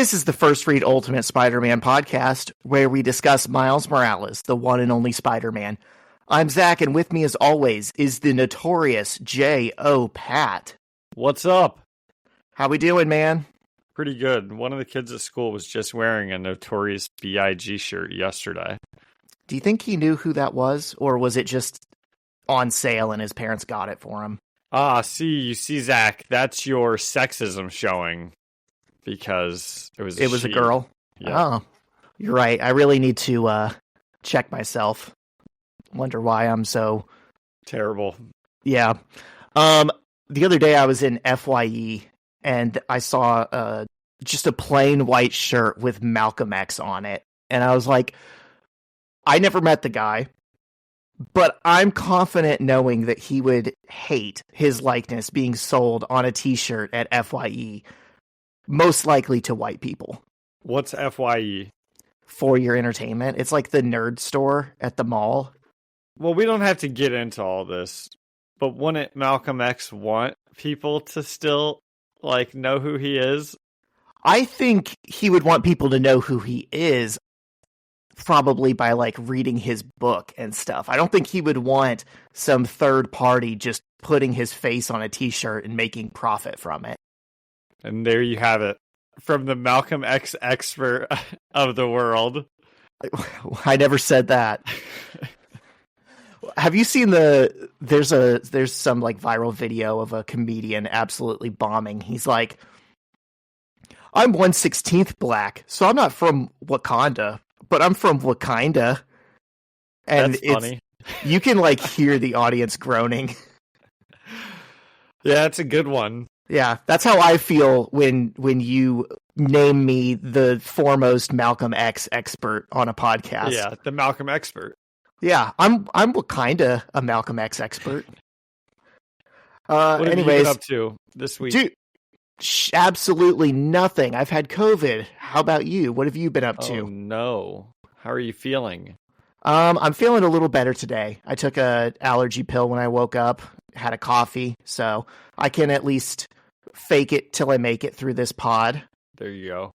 This is the First Read Ultimate Spider-Man podcast, where we discuss Miles Morales, the one and only Spider-Man. I'm Zach, and with me as always is the notorious J.O. Pat. What's up? How we doing, man? Pretty good. One of the kids at school was just wearing a Notorious B.I.G. shirt yesterday. Do you think he knew who that was, or was it just on sale and his parents got it for him? You see, Zach, that's your sexism showing, because it was a girl? Yeah. Oh, you're right. I really need to check myself. Wonder why I'm so... terrible. Yeah. The other day I was in FYE, and I saw just a plain white shirt with Malcolm X on it. And I was like, I never met the guy, but I'm confident knowing that he would hate his likeness being sold on a t-shirt at FYE, most likely to white people. What's FYE? For Your Entertainment. It's like the nerd store at the mall. Well, we don't have to get into all this, but wouldn't Malcolm X want people to still, know who he is? I think he would want people to know who he is, probably by, reading his book and stuff. I don't think he would want some third party just putting his face on a t-shirt and making profit from it. And there you have it. From the Malcolm X expert of the world. I never said that. Have you seen there's some viral video of a comedian absolutely bombing. He's like, I'm 1/16th black, so I'm not from Wakanda, but I'm from Wakanda. And that's funny. You can hear the audience groaning. Yeah, it's a good one. Yeah, that's how I feel when you name me the foremost Malcolm X expert on a podcast. Yeah, the Malcolm expert. Yeah, I'm kinda a Malcolm X expert. What have you anyways, been up to this week? Dude, absolutely nothing. I've had COVID. How about you? What have you been up to? Oh no. How are you feeling? I'm feeling a little better today. I took a allergy pill when I woke up, had a coffee, so I can at least fake it till I make it through this pod. There you go.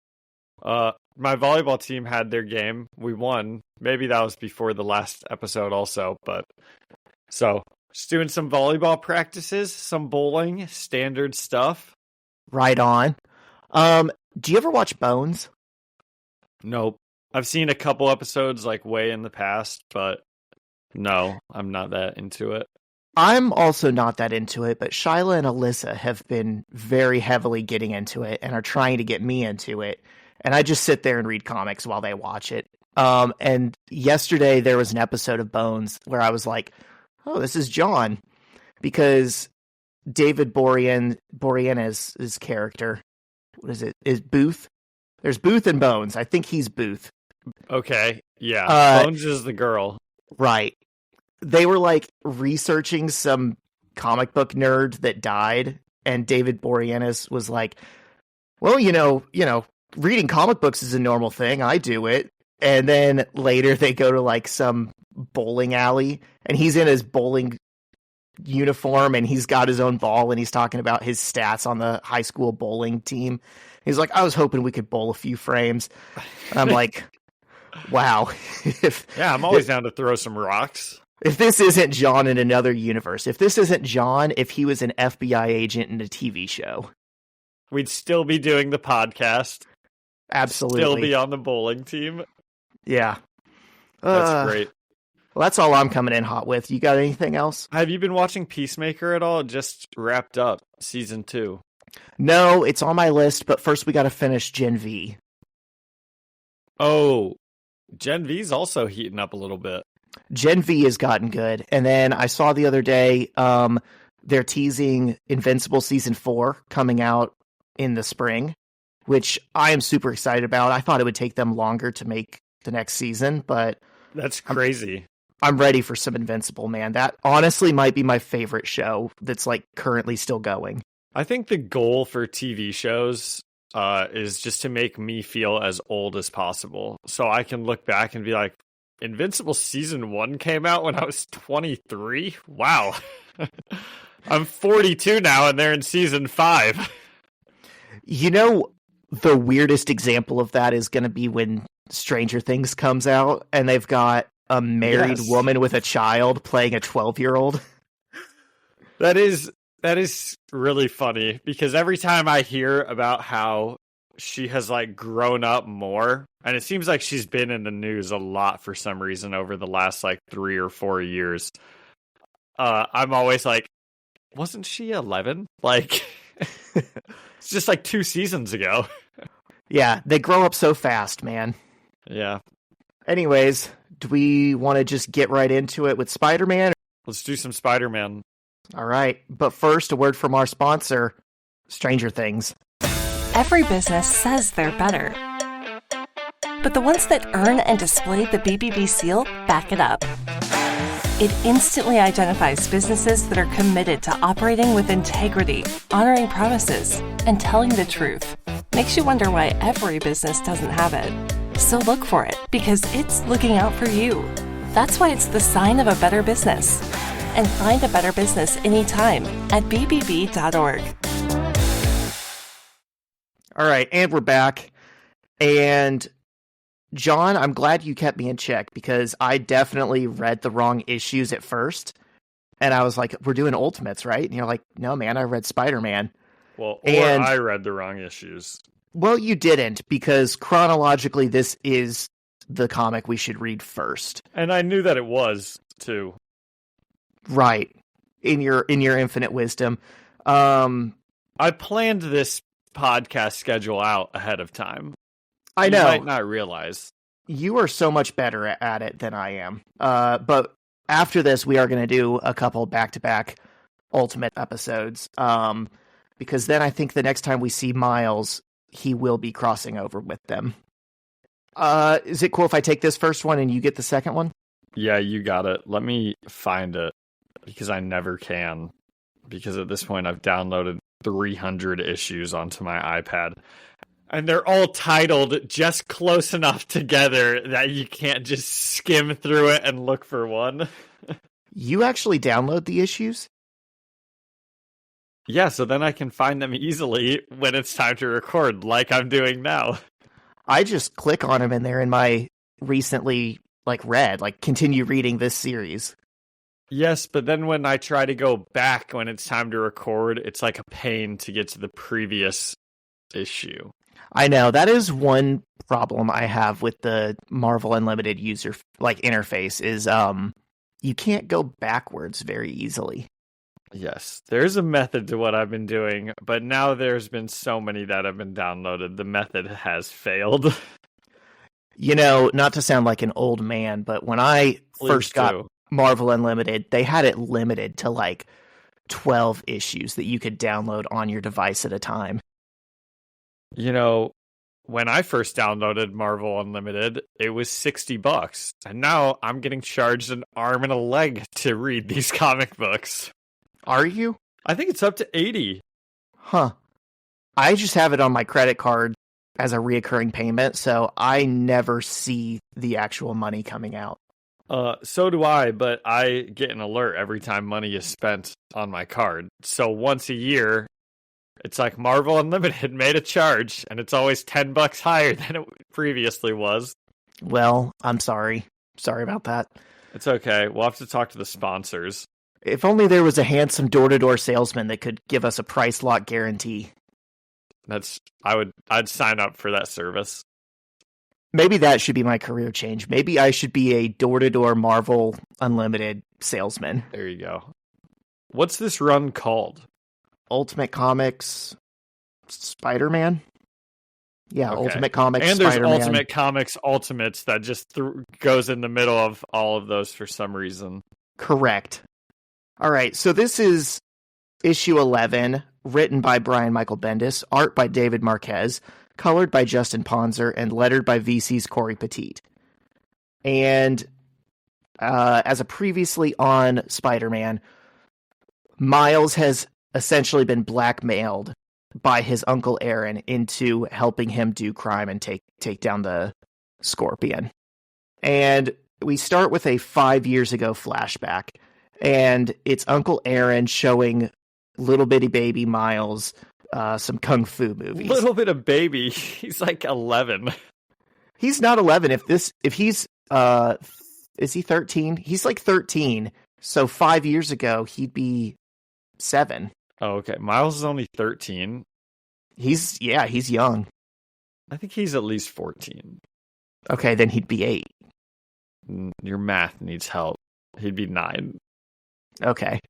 My volleyball team had their game. We won. Maybe that was before the last episode also, but so just doing some volleyball practices, some bowling, standard stuff. Right on. Do you ever watch Bones? Nope. I've seen a couple episodes way in the past, but no, I'm not that into it. I'm also not that into it, but Shyla and Alyssa have been very heavily getting into it and are trying to get me into it. And I just sit there and read comics while they watch it. And yesterday there was an episode of Bones where I was like, oh, this is John. Because David Boreanaz's character, what is it? Is Booth? There's Booth and Bones. I think he's Booth. Okay, yeah. Bones is the girl. Right. They were researching some comic book nerd that died, and David Boreanaz was like, well, you know, reading comic books is a normal thing. I do it. And then later they go to some bowling alley, and he's in his bowling uniform, and he's got his own ball, and he's talking about his stats on the high school bowling team. He's like, I was hoping we could bowl a few frames. And I'm like, wow. I'm always down to throw some rocks. If this isn't John in another universe, if this isn't John, if he was an FBI agent in a TV show, we'd still be doing the podcast. Absolutely. Still be on the bowling team. Yeah. That's great. Well, that's all I'm coming in hot with. You got anything else? Have you been watching Peacemaker at all? It just wrapped up season 2. No, it's on my list, but first we got to finish Gen V. Oh, Gen V's also heating up a little bit. Gen V has gotten good. And then I saw the other day, they're teasing Invincible Season 4 coming out in the spring, which I am super excited about. I thought it would take them longer to make the next season, but... That's crazy. I'm ready for some Invincible, man. That honestly might be my favorite show that's currently still going. I think the goal for TV shows is just to make me feel as old as possible. So I can look back and be like, Invincible Season 1 came out when I was 23? Wow. I'm 42 now and they're in Season 5. You know, the weirdest example of that is going to be when Stranger Things comes out and they've got a married woman with a child playing a 12-year-old. That is really funny because every time I hear about how she has like grown up more, and it seems like she's been in the news a lot for some reason over the last like 3 or 4 years. I'm always like, wasn't she 11? Like, it's just like 2 seasons ago. Yeah, they grow up so fast, man. Yeah. Anyways, do we want to just get right into it with Spider-Man? Let's do some Spider-Man. All right, but first, a word from our sponsor, Stranger Things. Every business says they're better, but the ones that earn and display the BBB seal back it up. It instantly identifies businesses that are committed to operating with integrity, honoring promises, and telling the truth. Makes you wonder why every business doesn't have it. So look for it, because it's looking out for you. That's why it's the sign of a better business. And find a better business anytime at bbb.org. All right, and we're back. And John, I'm glad you kept me in check because I definitely read the wrong issues at first. And I was like, we're doing Ultimates, right? And you're like, no, man, I read Spider-Man. Well, I read the wrong issues. Well, you didn't, because chronologically, this is the comic we should read first. And I knew that it was, too. Right. In your infinite wisdom. I planned this podcast schedule out ahead of time. I know. You might not realize. You are so much better at it than I am. But after this, we are going to do a couple back-to-back Ultimate episodes. Because then I think the next time we see Miles, he will be crossing over with them. Is it cool if I take this first one and you get the second one? Yeah, you got it. Let me find it, because I never can. Because at this point, I've downloaded 300 issues onto my iPad. And they're all titled just close enough together that you can't just skim through it and look for one. You actually download the issues? Yeah, so then I can find them easily when it's time to record, like I'm doing now. I just click on them and they're in my recently read, continue reading this series. Yes, but then when I try to go back when it's time to record, it's like a pain to get to the previous issue. I know, that is one problem I have with the Marvel Unlimited user interface is you can't go backwards very easily. Yes, there's a method to what I've been doing, but now there's been so many that have been downloaded, the method has failed. You know, not to sound like an old man, but when I first got Marvel Unlimited, they had it limited to 12 issues that you could download on your device at a time. You know, when I first downloaded Marvel Unlimited, it was $60, and now I'm getting charged an arm and a leg to read these comic books. Are you? I think it's up to 80. Huh. I just have it on my credit card as a reoccurring payment, so I never see the actual money coming out. So do I, but I get an alert every time money is spent on my card. So once a year, it's like Marvel Unlimited made a charge, and it's always $10 higher than it previously was. Well, I'm sorry. Sorry about that. It's okay. We'll have to talk to the sponsors. If only there was a handsome door-to-door salesman that could give us a price lock guarantee. I'd sign up for that service. Maybe that should be my career change. Maybe I should be a door-to-door Marvel Unlimited salesman. There you go. What's this run called? Ultimate Comics Spider-Man? Yeah, okay. Ultimate Comics and there's Spider-Man. Ultimate Comics Ultimates that just goes in the middle of all of those for some reason. Correct. All right, so this is issue 11, written by Brian Michael Bendis, art by David Marquez, colored by Justin Ponzer, and lettered by VC's Corey Petit. And as a previously on Spider-Man, Miles has essentially been blackmailed by his Uncle Aaron into helping him do crime and take down the Scorpion. And we start with a 5 years ago flashback. And it's Uncle Aaron showing little bitty baby Miles some kung fu movies. Little bit of baby. He's like 11. He's not 11. If he's is he 13? He's like 13. So 5 years ago he'd be 7. Oh, okay. Miles is only 13. He's young. I think he's at least 14. Okay, then he'd be 8. Your math needs help. He'd be 9. Okay.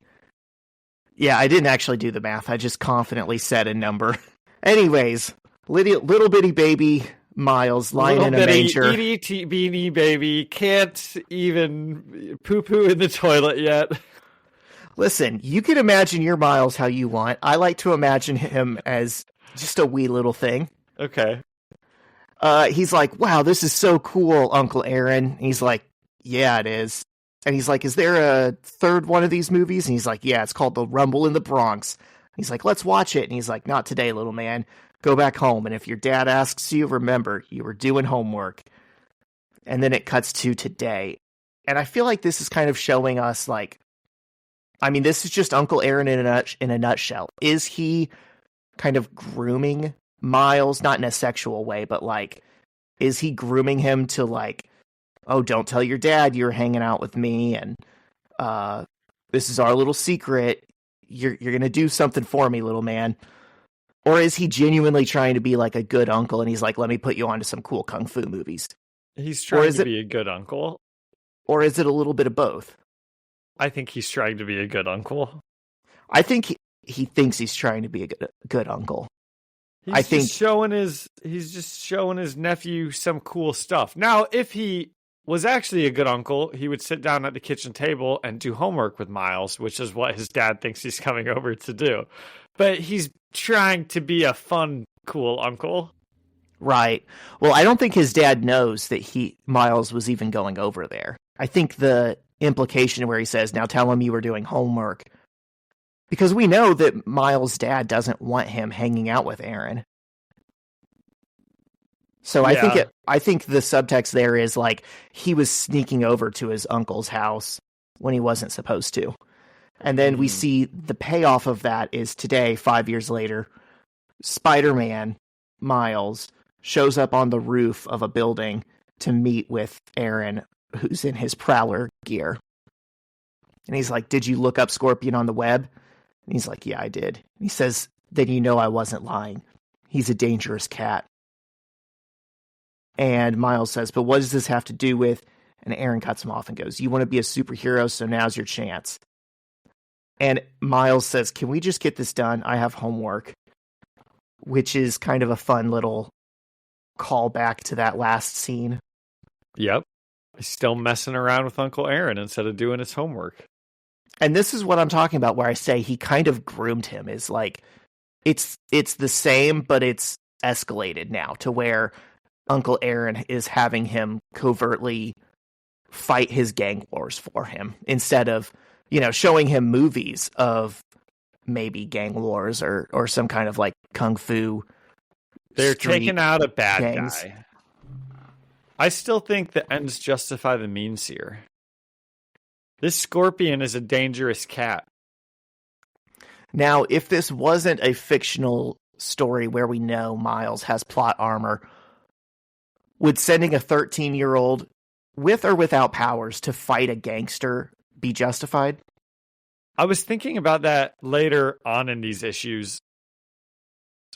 Yeah, I didn't actually do the math. I just confidently said a number. Anyways, little bitty baby Miles lying in a manger. Itty beanie baby can't even poo-poo in the toilet yet. Listen, you can imagine your Miles how you want. I like to imagine him as just a wee little thing. Okay. He's like, wow, this is so cool, Uncle Aaron. And he's like, yeah, it is. And he's like, is there a third one of these movies? And he's like, yeah, it's called The Rumble in the Bronx. He's like, let's watch it. And he's like, not today, little man. Go back home. And if your dad asks you, remember, you were doing homework. And then it cuts to today. And I feel like this is kind of showing us, like, I mean, this is just Uncle Aaron in a nutshell. Is he kind of grooming Miles? Not in a sexual way, but, like, is he grooming him to, like, oh, don't tell your dad you're hanging out with me, and this is our little secret. You're going to do something for me, little man. Or is he genuinely trying to be like a good uncle, and he's like, let me put you onto some cool kung fu movies? He's trying to be a good uncle. Or is it a little bit of both? I think he's trying to be a good uncle. I think he thinks he's trying to be a good uncle. He's just showing his nephew some cool stuff. Now, if he was actually a good uncle, he would sit down at the kitchen table and do homework with Miles, which is what his dad thinks he's coming over to do. But he's trying to be a fun, cool uncle. Right. Well, I don't think his dad knows that Miles was even going over there. I think the implication where he says, now tell him you were doing homework, because we know that Miles' dad doesn't want him hanging out with Aaron. So yeah. I think the subtext there is like he was sneaking over to his uncle's house when he wasn't supposed to. And then we see the payoff of that is today, 5 years later, Spider-Man, Miles, shows up on the roof of a building to meet with Aaron, who's in his Prowler gear. And he's like, did you look up Scorpion on the web? And he's like, yeah, I did. And he says, then you know I wasn't lying. He's a dangerous cat. And Miles says, but what does this have to do with... And Aaron cuts him off and goes, you want to be a superhero, so now's your chance. And Miles says, can we just get this done? I have homework. Which is kind of a fun little callback to that last scene. Yep. He's still messing around with Uncle Aaron instead of doing his homework. And this is what I'm talking about where I say he kind of groomed him. Is like, it's the same, but it's escalated now to where Uncle Aaron is having him covertly fight his gang wars for him instead of, showing him movies of maybe gang wars or some kind of like kung fu. They're taking out a bad gangs. Guy. I still think the ends justify the means here. This Scorpion is a dangerous cat. Now, if this wasn't a fictional story where we know Miles has plot armor, would sending a 13-year-old with or without powers to fight a gangster be justified? I was thinking about that later on in these issues.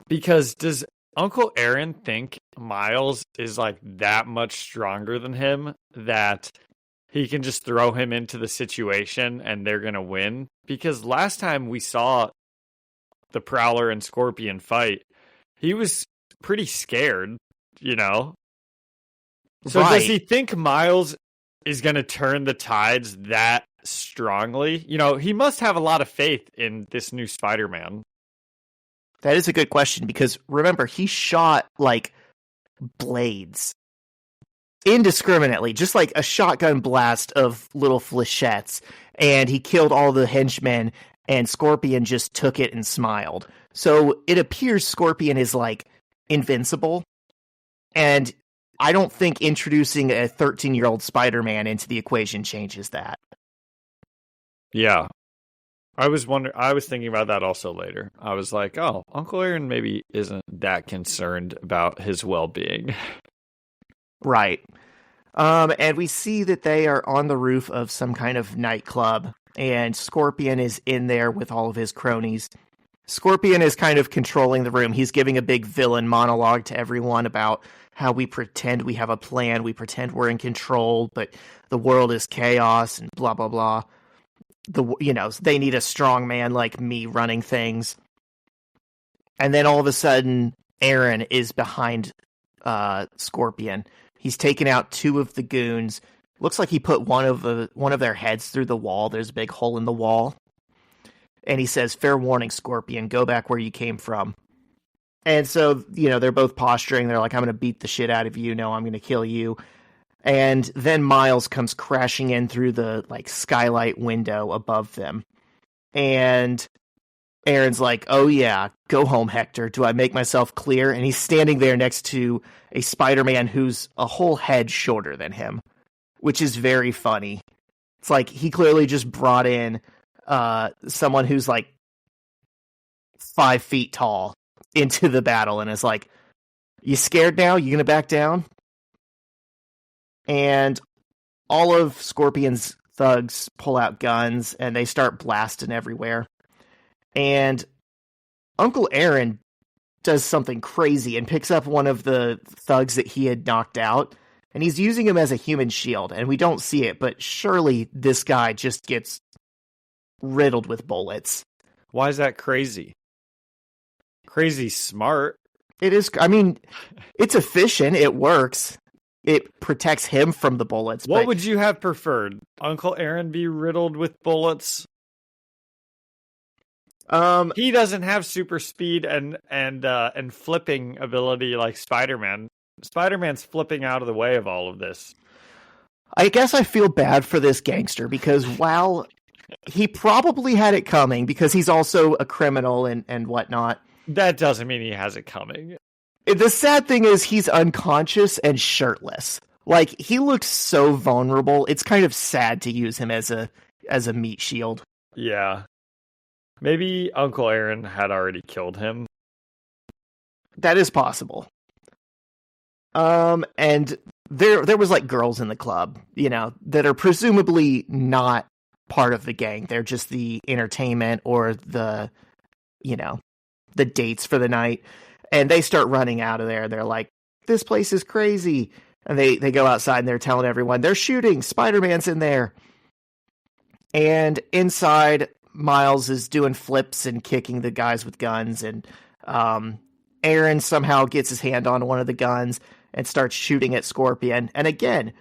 Because does Uncle Aaron think Miles is like that much stronger than him that he can just throw him into the situation and they're going to win? Because last time we saw the Prowler and Scorpion fight, he was pretty scared, So right. Does he think Miles is going to turn the tides that strongly? He must have a lot of faith in this new Spider-Man. That is a good question, because remember, he shot like blades indiscriminately, just like a shotgun blast of little flechettes, and he killed all the henchmen, and Scorpion just took it and smiled. So it appears Scorpion is like invincible, and I don't think introducing a 13-year-old Spider-Man into the equation changes that. Yeah. I was thinking about that also later. I was like, oh, Uncle Aaron maybe isn't that concerned about his well-being. Right. And we see that they are on the roof of some kind of nightclub, and Scorpion is in there with all of his cronies. Scorpion is kind of controlling the room. He's giving a big villain monologue to everyone about how we pretend we have a plan, we pretend we're in control, but the world is chaos and blah, blah, blah. They need a strong man like me running things. And then all of a sudden, Aaron is behind Scorpion. He's taken out two of the goons. Looks like he put one of their heads through the wall. There's a big hole in the wall. And he says, "Fair warning, Scorpion, go back where you came from." And so, they're both posturing. They're like, "I'm going to beat the shit out of you. No, I'm going to kill you." And then Miles comes crashing in through the skylight window above them. And Aaron's like, "Oh yeah, go home, Hector. Do I make myself clear?" And he's standing there next to a Spider-Man who's a whole head shorter than him, which is very funny. It's like he clearly just brought in someone who's 5 feet tall into the battle and is like, "You scared now? You gonna back down?" And all of Scorpion's thugs pull out guns and they start blasting everywhere. And Uncle Aaron does something crazy and picks up one of the thugs that he had knocked out, and he's using him as a human shield, and we don't see it, but surely this guy just gets riddled with bullets. Why is that crazy? Crazy smart. It is. I mean, it's efficient. It works. It protects him from the bullets. What would you have preferred? Uncle Aaron be riddled with bullets? He doesn't have super speed and flipping ability like Spider-Man. Spider-Man's flipping out of the way of all of this. I guess I feel bad for this gangster because while he probably had it coming because he's also a criminal and whatnot. That doesn't mean he has it coming. The sad thing is he's unconscious and shirtless. He looks so vulnerable. It's kind of sad to use him as a meat shield. Yeah. Maybe Uncle Aaron had already killed him. That is possible. And there was girls in the club, that are presumably not part of the gang. They're just the entertainment or the dates for the night. And they start running out of there. They're like, "This place is crazy." And they go outside and they're telling everyone, "They're shooting. Spider-Man's in there." And inside, Miles is doing flips and kicking the guys with guns. And Aaron somehow gets his hand on one of the guns and starts shooting at Scorpion. And again,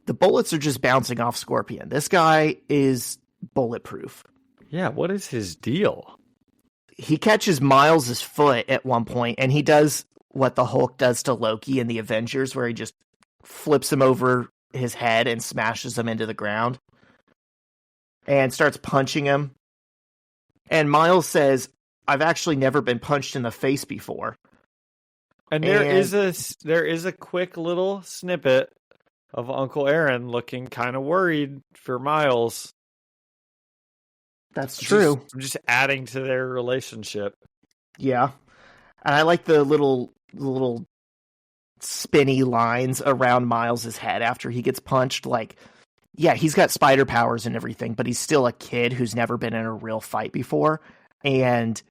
the bullets are just bouncing off Scorpion. This guy is bulletproof. Yeah, what is his deal? He catches Miles' foot at one point, and he does what the Hulk does to Loki in the Avengers, where he just flips him over his head and smashes him into the ground and starts punching him. And Miles says, "I've actually never been punched in the face before." And there is a quick little snippet of Uncle Aaron looking kind of worried for Miles. That's true. Just adding to their relationship. Yeah. And I like the little spinny lines around Miles's head after he gets punched. Yeah, he's got spider powers and everything, but he's still a kid who's never been in a real fight before. And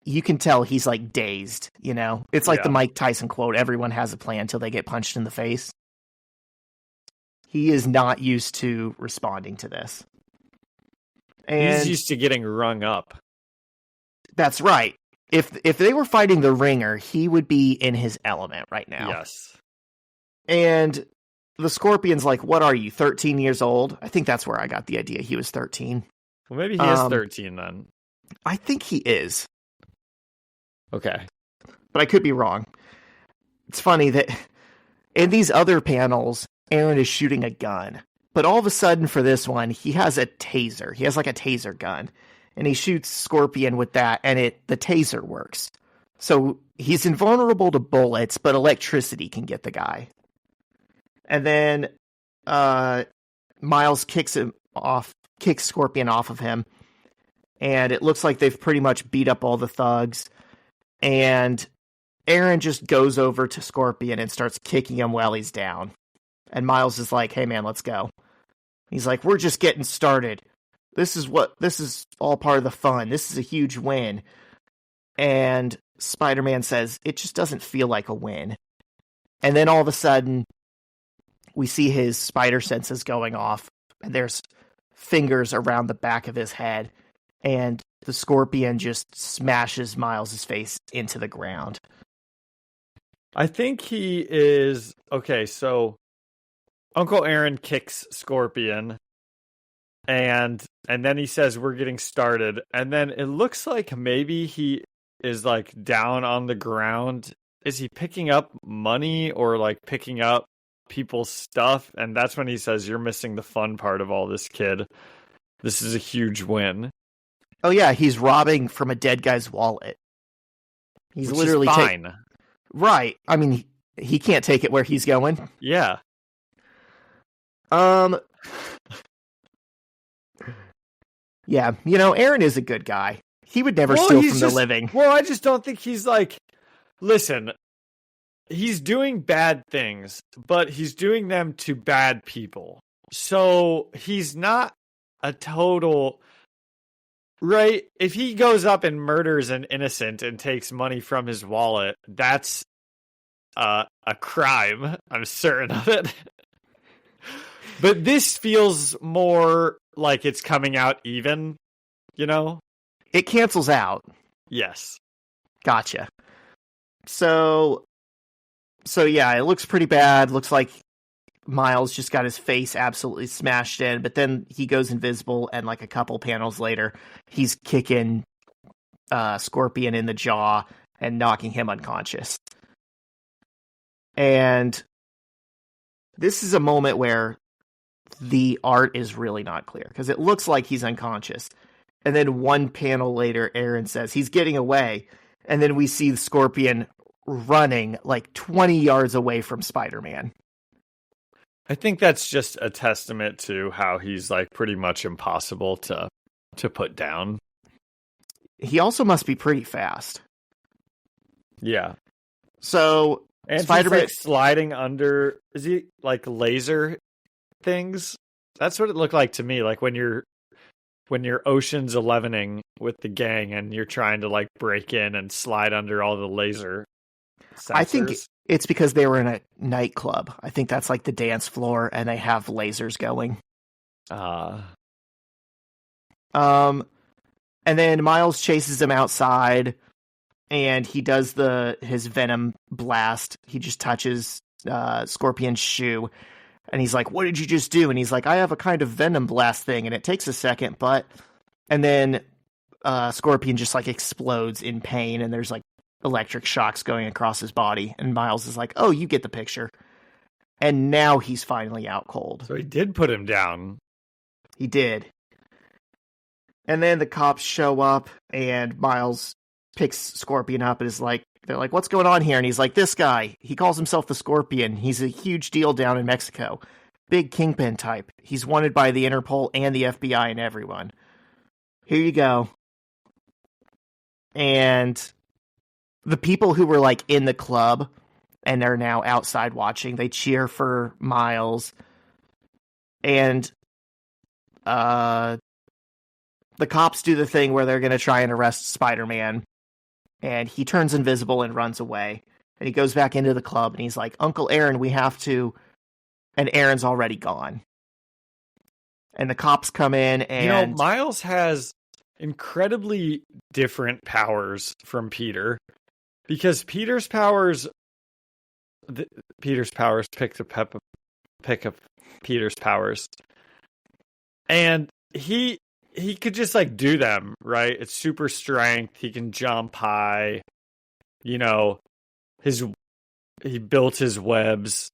you can tell he's dazed, It's like the Mike Tyson quote, "Everyone has a plan until they get punched in the face." He is not used to responding to this. And he's used to getting rung up. That's right. If they were fighting the Ringer, he would be in his element right now. Yes. And the Scorpion's like, "What are you, 13 years old?" I think that's where I got the idea he was 13. Well, maybe he is 13 then. I think he is. Okay. But I could be wrong. It's funny that in these other panels, Aaron is shooting a gun. But all of a sudden for this one, he has a taser. He has a taser gun. And he shoots Scorpion with that, and the taser works. So he's invulnerable to bullets, but electricity can get the guy. And then Miles kicks Scorpion off of him. and it looks like they've pretty much beat up all the thugs. And Aaron just goes over to Scorpion and starts kicking him while he's down. And Miles is like, hey man, let's go. He's like, we're just getting started. This is all part of the fun. This is a huge win. And Spider-Man says, it just doesn't feel like a win. And then all of a sudden, we see his spider senses going off, and there's fingers around the back of his head, and the Scorpion just smashes Miles' face into the ground. I think he is... Okay, so Uncle Aaron kicks Scorpion, and then he says, we're getting started. And then it looks like maybe he is like down on the ground. Is he picking up money or like picking up people's stuff? And that's when he says, you're missing the fun part of all this, kid. This is a huge win. Oh yeah, he's robbing from a dead guy's wallet. He's Which literally is fine. Right. I mean, he can't take it where he's going. Yeah. Yeah, Aaron is a good guy. He would never steal from the living. Well, I just don't think he's like... Listen, he's doing bad things, but he's doing them to bad people. So he's not a total... Right? If he goes up and murders an innocent and takes money from his wallet, that's a crime. I'm certain of it. But this feels more like it's coming out even, It cancels out. Yes. Gotcha. So yeah, it looks pretty bad. Looks like Miles just got his face absolutely smashed in, but then he goes invisible, and like a couple panels later, he's kicking Scorpion in the jaw and knocking him unconscious. And this is a moment where the art is really not clear, because it looks like he's unconscious. And then one panel later, Aaron says he's getting away, and then we see the Scorpion running like 20 yards away from Spider-Man. I think that's just a testament to how he's like pretty much impossible to put down. He also must be pretty fast. Yeah. So and Spider-Man he's like sliding under. Is he like laser things? That's what it looked like to me. Like when you're Ocean's 11ing with the gang and you're trying to like break in and slide under all the laser sensors. I think it's because they were in a nightclub. I think that's like the dance floor, and they have lasers going. And then Miles chases him outside, and he does his venom blast. He just touches Scorpion's shoe, and he's like, "What did you just do?" And he's like, "I have a kind of venom blast thing, and it takes a second, but..." And then Scorpion just like explodes in pain, and there's like electric shocks going across his body, and Miles is like, "Oh, you get the picture." And now he's finally out cold. So he did put him down. He did. And then the cops show up, and Miles picks Scorpion up and is like, they're like, "What's going on here?" And he's like, "This guy, he calls himself the Scorpion. He's a huge deal down in Mexico. Big kingpin type. He's wanted by the Interpol and the FBI and everyone. Here you go." And the people who were like in the club and are now outside watching, they cheer for Miles. And the cops do the thing where they're going to try and arrest Spider-Man. And he turns invisible and runs away. And he goes back into the club and he's like, "Uncle Aaron, we have to..." And Aaron's already gone. And the cops come in and... Miles has incredibly different powers from Peter. Because Peter's powers pick up Peter's powers. And he could just like do them, right? It's super strength. He can jump high. He built his webs.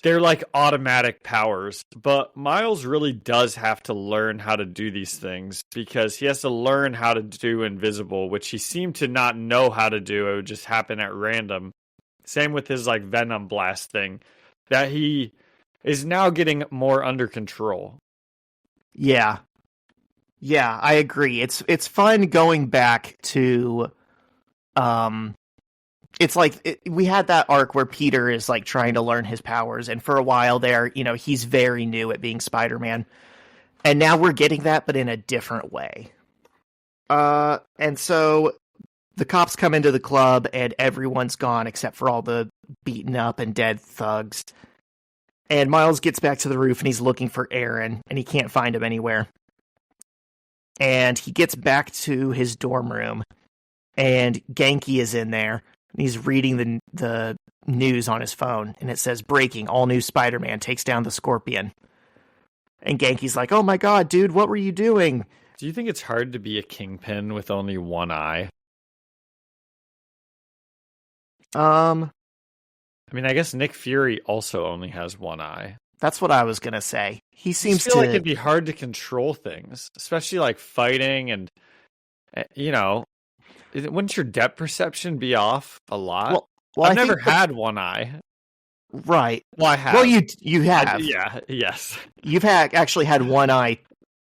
They're like automatic powers, but Miles really does have to learn how to do these things because he has to learn how to do invisible, which he seemed to not know how to do. It would just happen at random. Same with his like venom blast thing that he is now getting more under control. Yeah. Yeah, I agree. It's fun going back to it's like we had that arc where Peter is like trying to learn his powers, and for a while there, he's very new at being Spider-Man. And now we're getting that, but in a different way. And so the cops come into the club and everyone's gone except for all the beaten up and dead thugs. And Miles gets back to the roof and he's looking for Aaron and he can't find him anywhere. And he gets back to his dorm room and Genki is in there. And he's reading the news on his phone and it says, "Breaking, all new Spider-Man takes down the Scorpion." And Genki's like, "Oh my god, dude, what were you doing?" Do you think it's hard to be a kingpin with only one eye? I mean, I guess Nick Fury also only has one eye. That's what I was gonna say. He seems I feel like it'd be hard to control things, especially like fighting and, wouldn't your depth perception be off a lot? Well, I've never had one eye. Right. Well, I have. Well, you have. Yes. You've actually had one eye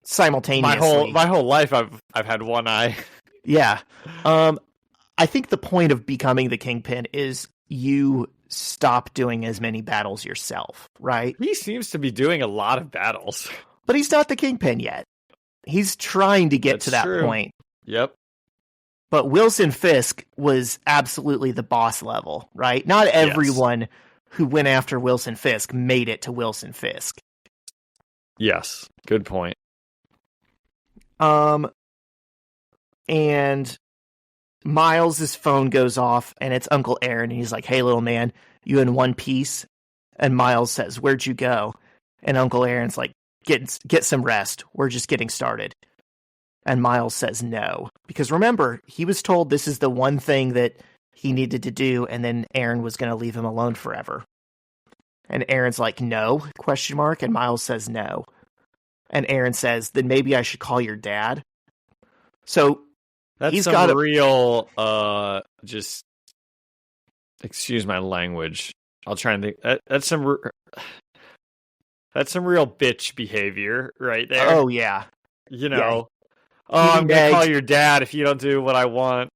simultaneously. My whole life, I've had one eye. Yeah. I think the point of becoming the Kingpin is you stop doing as many battles yourself, right? He seems to be doing a lot of battles. But he's not the Kingpin yet. He's trying to get to that point. Yep. But Wilson Fisk was absolutely the boss level, right? Not everyone who went after Wilson Fisk made it to Wilson Fisk. Yes. Good point. And Miles' phone goes off, and it's Uncle Aaron, and he's like, "Hey, little man, you in one piece?" And Miles says, "Where'd you go?" And Uncle Aaron's like, Get some rest. We're just getting started." And Miles says no. Because remember, he was told this is the one thing that he needed to do, and then Aaron was going to leave him alone forever. And Aaron's like, "No?" ? And Miles says no. And Aaron says, "Then maybe I should call your dad." So that's he's some got real, just, excuse my language. I'll try and think. That's some real bitch behavior right there. Oh, yeah. I'm going to call your dad if you don't do what I want.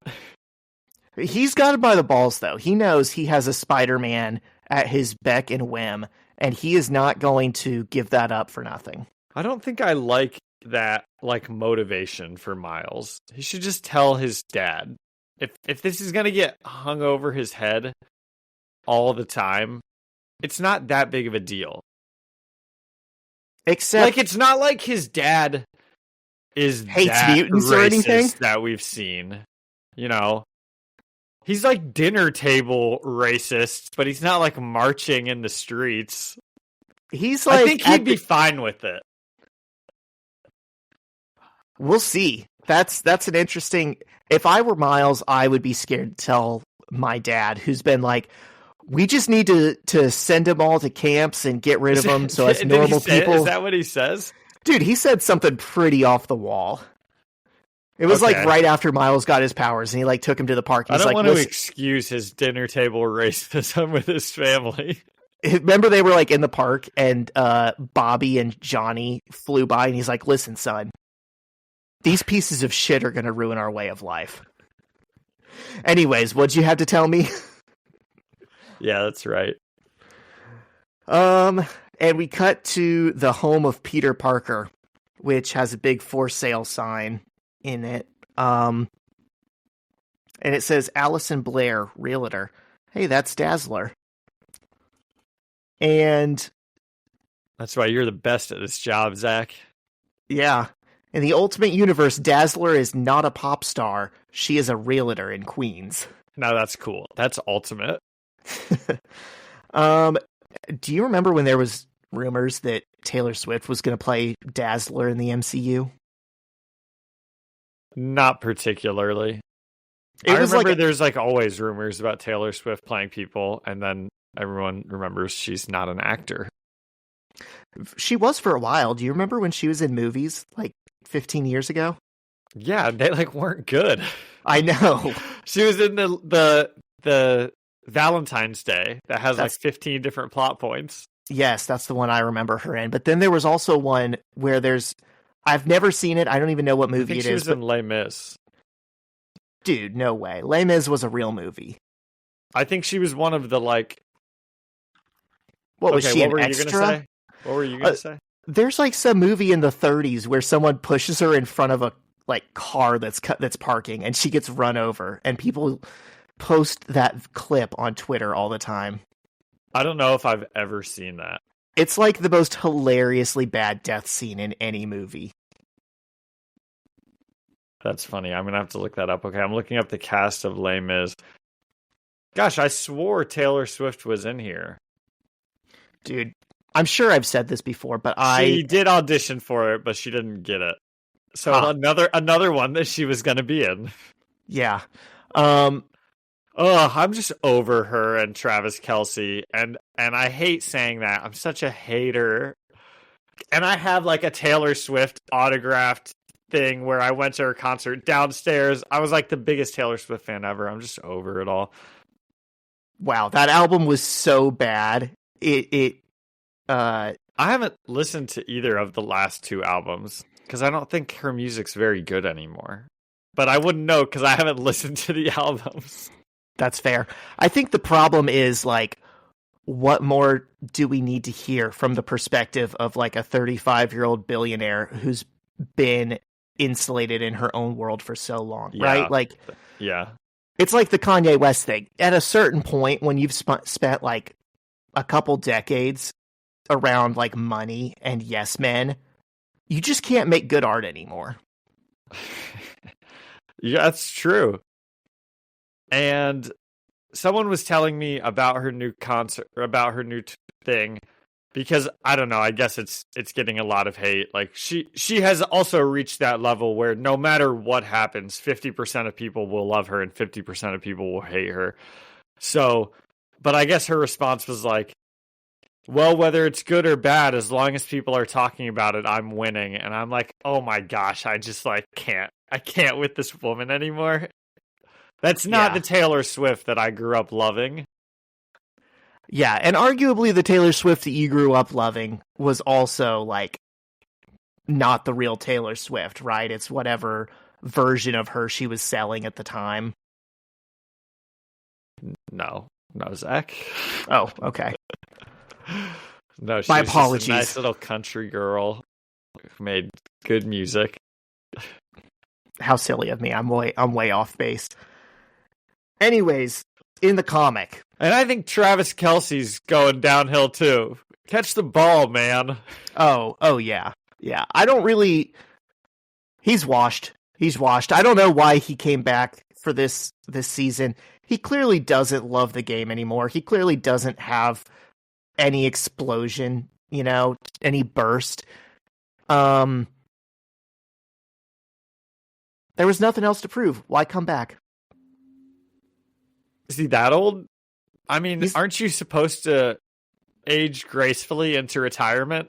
He's got it by the balls, though. He knows he has a Spider-Man at his beck and whim, and he is not going to give that up for nothing. I don't think I like that motivation for Miles. He should just tell his dad. If this is gonna get hung over his head all the time, it's not that big of a deal. Except it's not like his dad is hates that mutants or anything that we've seen. He's like dinner table racist, but he's not like marching in the streets. He's like, I think he'd be fine with it. We'll see. That's an interesting. If I were Miles, I would be scared to tell my dad, who's been like, "We just need to send them all to camps and get rid of them so as normal people." Is that what he says? Dude, he said something pretty off the wall. It was like right after Miles got his powers, and he took him to the park. He's I don't want to excuse his dinner table racism with his family. Remember they were in the park, and Bobby and Johnny flew by, and he's like, "Listen, son, these pieces of shit are going to ruin our way of life." Anyways, what'd you have to tell me? Yeah, that's right. And we cut to the home of Peter Parker, which has a big for sale sign in it. And it says Allison Blair, realtor. Hey, that's Dazzler. And that's why you're the best at this job, Zach. Yeah. In the Ultimate Universe, Dazzler is not a pop star. She is a realtor in Queens. Now that's cool. That's ultimate. Do you remember when there was rumors that Taylor Swift was going to play Dazzler in the MCU? Not particularly. I remember there's always rumors about Taylor Swift playing people, and then everyone remembers she's not an actor. She was for a while. Do you remember when she was in movies 15 years ago? Yeah, they weren't good. I know. She was in the Valentine's Day that has 15 different plot points. Yes, that's the one I remember her in. But then there was also one where I've never seen it. I don't even know what I movie think it she is. was in Les Mis. Dude, no way. Les Mis was a real movie. I think she was one of the like. What was she, what an were extra? you gonna say? What were you gonna say? There's like some movie in the 30s where someone pushes her in front of a like car that's parking, and she gets run over, and people post that clip on Twitter all the time. I don't know if I've ever seen that. It's like the most hilariously bad death scene in any movie. That's funny. I'm gonna have to look that up. Okay, I'm looking up the cast of Les Mis. Gosh, I swore Taylor Swift was in here. Dude, I'm sure I've said this before, but She did audition for it, but she didn't get it. So another one that she was gonna be in. Yeah. I'm just over her and Travis Kelce, and I hate saying that. I'm such a hater. And I have like a Taylor Swift autographed thing where I went to her concert downstairs. I was like the biggest Taylor Swift fan ever. I'm just over it all. Wow, that album was so bad. I haven't listened to either of the last two albums because I don't think her music's very good anymore. But I wouldn't know because I haven't listened to the albums. That's fair. I think the problem is like, what more do we need to hear from the perspective of like a 35-year-old billionaire who's been insulated in her own world for so long, right? Like, yeah, it's like the Kanye West thing. At a certain point, when you've spent like a couple decades around like money and yes men, you just can't make good art anymore. Yeah, that's true. And someone was telling me about her new concert, about her new thing, because I don't know, I guess it's getting a lot of hate. Like she has also reached that level where no matter what happens, 50% of people will love her and 50% of people will hate her. So, but I guess her response was like, well, whether it's good or bad, as long as people are talking about it, I'm winning. And I'm like, oh my gosh, I just like I can't with this woman anymore. That's not the Taylor Swift that I grew up loving. Yeah, and arguably the Taylor Swift that you grew up loving was also, like, not the real Taylor Swift, right? It's whatever version of her she was selling at the time. No, Zach. Oh, okay. No, my apologies. Just a nice little country girl who made good music. How silly of me. I'm way off base. Anyways, in the comic. And I think Travis Kelce's going downhill too. Catch the ball, man. Oh yeah. Yeah. I don't really... He's washed. I don't know why he came back for this season. He clearly doesn't love the game anymore. He clearly doesn't have any explosion, any burst. There was nothing else to prove. Why come back? Is he that old? I mean, aren't you supposed to age gracefully into retirement?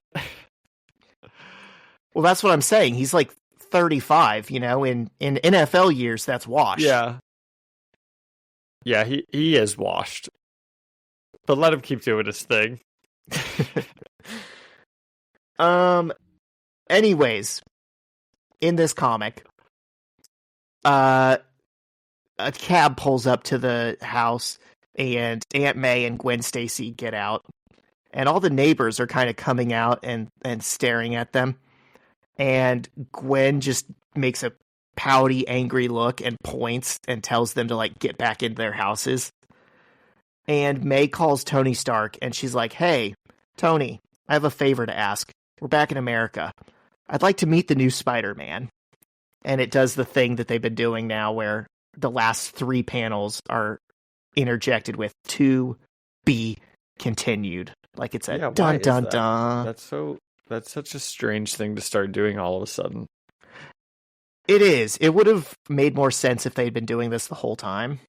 Well, that's what I'm saying. He's like 35, in NFL years, that's washed. Yeah. Yeah, he is washed. But let him keep doing his thing. Anyways, in this comic, a cab pulls up to the house, and Aunt May and Gwen Stacy get out, and all the neighbors are kind of coming out and staring at them, and Gwen just makes a pouty, angry look and points and tells them to like get back into their houses. And May calls Tony Stark, and she's like, "Hey, Tony, I have a favor to ask. We're back in America. I'd like to meet the new Spider-Man." And it does the thing that they've been doing now where the last 3 panels are interjected with "to be continued." Like it's a dun dun dun. That's such a strange thing to start doing all of a sudden. It is. It would have made more sense if they'd been doing this the whole time.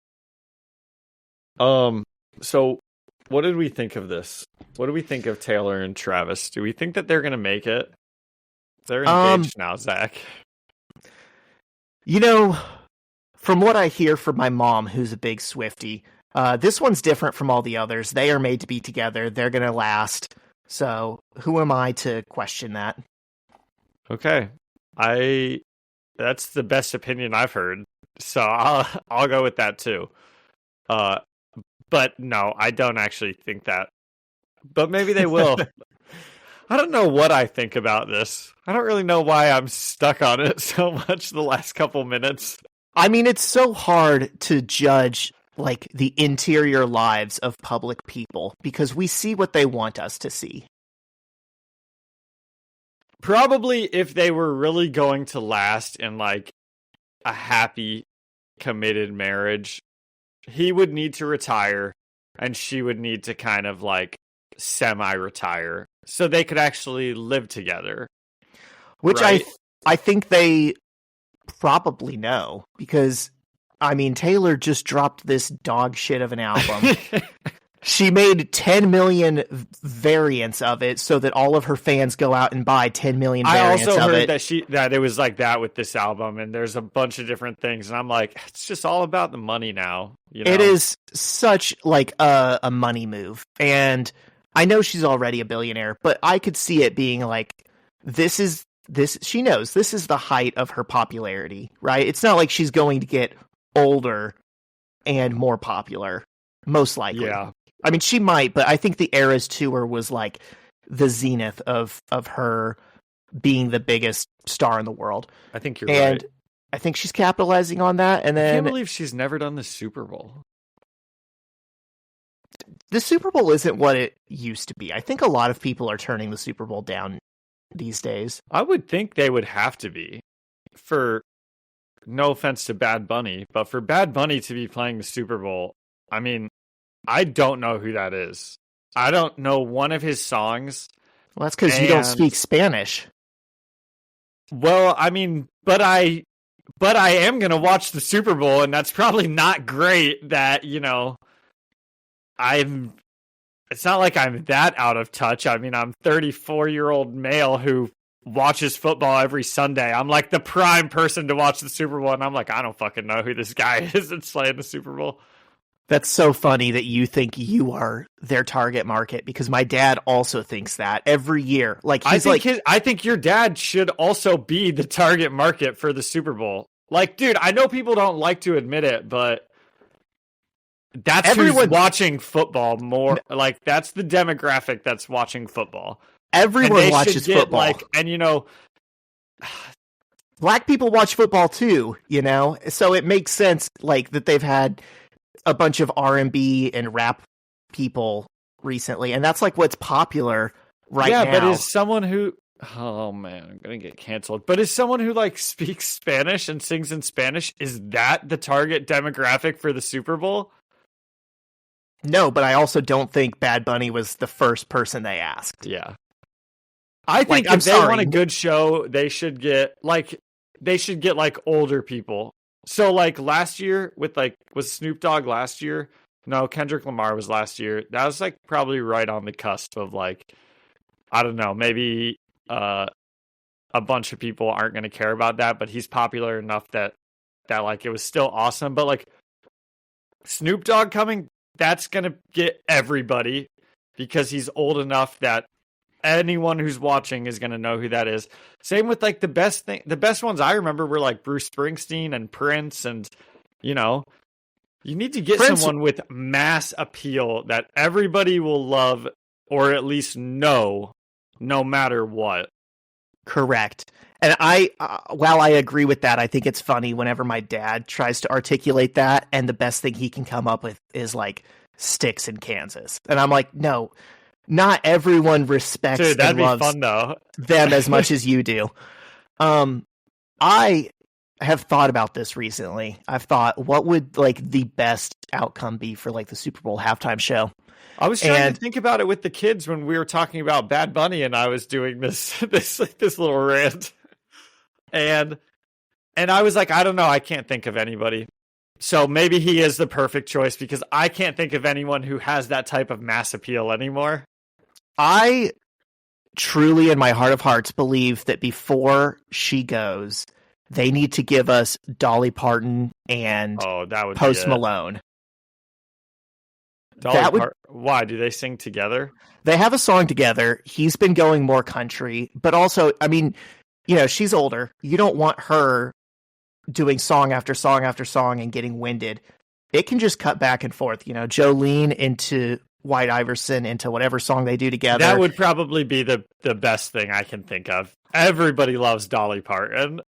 So what did we think of this? What do we think of Taylor and Travis? Do we think that they're going to make it? They're engaged now, Zach. From what I hear from my mom, who's a big Swiftie, this one's different from all the others. They are made to be together. They're going to last. So who am I to question that? Okay. That's the best opinion I've heard. So I'll go with that too. But no, I don't actually think that. But maybe they will. I don't know what I think about this. I don't really know why I'm stuck on it so much the last couple minutes. I mean, it's so hard to judge like the interior lives of public people because we see what they want us to see. Probably if they were really going to last in like a happy, committed marriage, he would need to retire and she would need to kind of like semi-retire so they could actually live together. Which right? I think they probably know because, I mean, Taylor just dropped this dog shit of an album. She made 10 million variants of it so that all of her fans go out and buy 10 million variants of it. I also heard that it was like that with this album, and there's a bunch of different things, and I'm like, it's just all about the money now. You know? It is such like a money move, and I know she's already a billionaire, but I could see it being like, she knows this is the height of her popularity, right? It's not like she's going to get older and more popular, most likely. Yeah. I mean, she might, but I think the Eras Tour was like the zenith of her being the biggest star in the world. I think you're right. I think she's capitalizing on that. And then I can't believe she's never done the Super Bowl. The Super Bowl isn't what it used to be. I think a lot of people are turning the Super Bowl down these days. I would think they would have to be. For no offense to Bad Bunny, but for Bad Bunny to be playing the Super Bowl, I mean, I don't know who that is. I don't know one of his songs. Well, that's because you don't speak Spanish. Well, I mean, but I am going to watch the Super Bowl, and that's probably not great that, you know, it's not like I'm that out of touch. I mean, I'm 34-year-old male who watches football every Sunday. I'm like the prime person to watch the Super Bowl, and I'm like, I don't fucking know who this guy is that's playing the Super Bowl. That's so funny that you think you are their target market because my dad also thinks that every year. Like I think your dad should also be the target market for the Super Bowl. Like, dude, I know people don't like to admit it, but that's who's watching football more. Like, that's the demographic that's watching football. Everyone watches football. Like, and you know, black people watch football too. You know, so it makes sense. Like that they've had a bunch of R&B and rap people recently, and that's like what's popular right now. Yeah, but is someone who oh man, I'm gonna get canceled. But is someone who like speaks Spanish and sings in Spanish, is that the target demographic for the Super Bowl? No, but I also don't think Bad Bunny was the first person they asked. Yeah. I think if they want a good show, they should get like older people. So, like, last year with, like, was Snoop Dogg last year? No, Kendrick Lamar was last year. That was, like, probably right on the cusp of, like, I don't know, maybe a bunch of people aren't going to care about that, but he's popular enough that, like, it was still awesome. But, like, Snoop Dogg coming, that's going to get everybody because he's old enough that anyone who's watching is going to know who that is. Same with like the best ones I remember were like Bruce Springsteen and Prince, and you know, you need to get someone with mass appeal that everybody will love or at least know no matter what. Correct. And while I agree with that, I think it's funny whenever my dad tries to articulate that and the best thing he can come up with is like Sticks in Kansas. And I'm like, no, not everyone respects and loves fun, though. them as much as you do. I have thought about this recently. I've thought, what would like the best outcome be for like the Super Bowl halftime show? I was trying to think about it with the kids when we were talking about Bad Bunny, and I was doing this little rant, and I was like, I don't know, I can't think of anybody. So maybe he is the perfect choice because I can't think of anyone who has that type of mass appeal anymore. I truly, in my heart of hearts, believe that before she goes, they need to give us Dolly Parton and Post Malone. Why? Do they sing together? They have a song together. He's been going more country, but also, I mean, she's older. You don't want her doing song after song after song and getting winded. It can just cut back and forth. Jolene into White Iverson into whatever song they do together. That would probably be the best thing I can think of. Everybody loves Dolly Parton.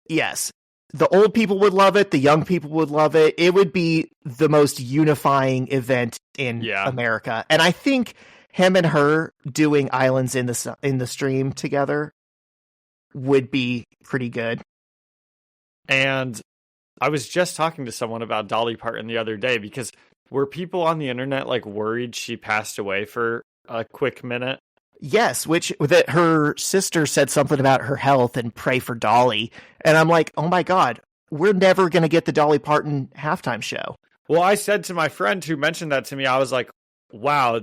Yes. The old people would love it. The young people would love it. It would be the most unifying event in America. And I think him and her doing Islands in the Stream together would be pretty good. And I was just talking to someone about Dolly Parton the other day, because were people on the internet like worried she passed away for a quick minute? Yes, that her sister said something about her health and pray for Dolly. And I'm like, oh my God, we're never going to get the Dolly Parton halftime show. Well, I said to my friend who mentioned that to me, I was like, wow,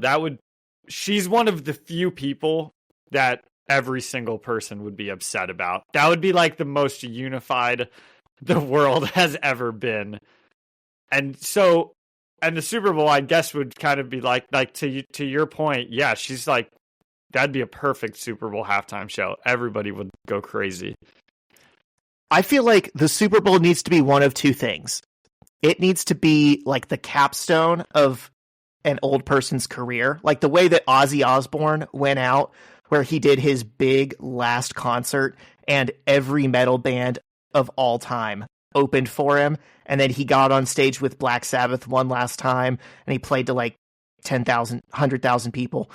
she's one of the few people that every single person would be upset about. That would be like the most unified the world has ever been. And the Super Bowl, I guess, would kind of be like to your point. Yeah, she's like, that'd be a perfect Super Bowl halftime show. Everybody would go crazy. I feel like the Super Bowl needs to be one of two things. It needs to be like the capstone of an old person's career, like the way that Ozzy Osbourne went out, where he did his big last concert and every metal band of all time opened for him. And then he got on stage with Black Sabbath one last time and he played to like 10,000, 100,000 people.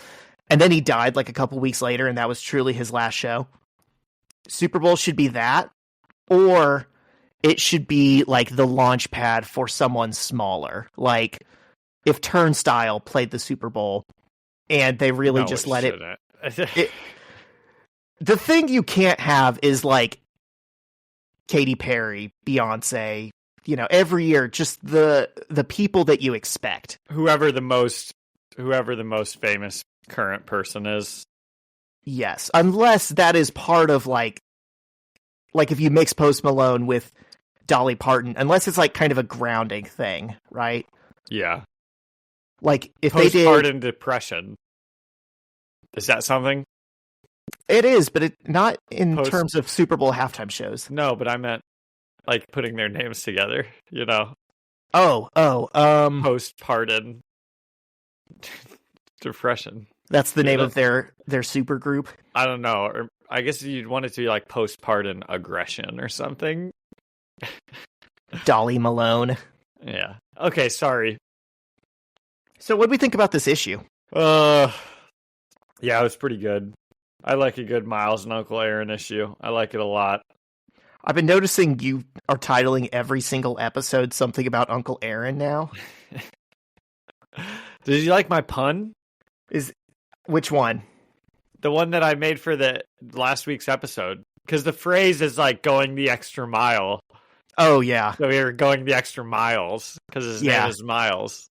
And then he died like a couple weeks later, and that was truly his last show. Super Bowl should be that, or it should be like the launch pad for someone smaller. Like if Turnstile played the Super Bowl and they really just let it. The thing you can't have is like Katy Perry, Beyonce, every year, just the people that you expect. Whoever the most famous current person is. Yes, unless that is part of like if you mix Post Malone with Dolly Parton, unless it's like kind of a grounding thing, right? Yeah. Like if they did postpartum depression. Is that something? It is, but not in terms of Super Bowl halftime shows. No, but I meant like putting their names together, postpartum depression. That's the name of their super group. I don't know, or I guess you'd want it to be like postpartum aggression or something. Dolly Malone. Yeah. Okay, sorry. So what do we think about this issue? Yeah, it was pretty good. I like a good Miles and Uncle Aaron issue. I like it a lot. I've been noticing you are titling every single episode something about Uncle Aaron now. Did you like my pun? Which one? The one that I made for the last week's episode. Because the phrase is like going the extra mile. Oh, yeah. So we were going the extra miles because his name is Miles.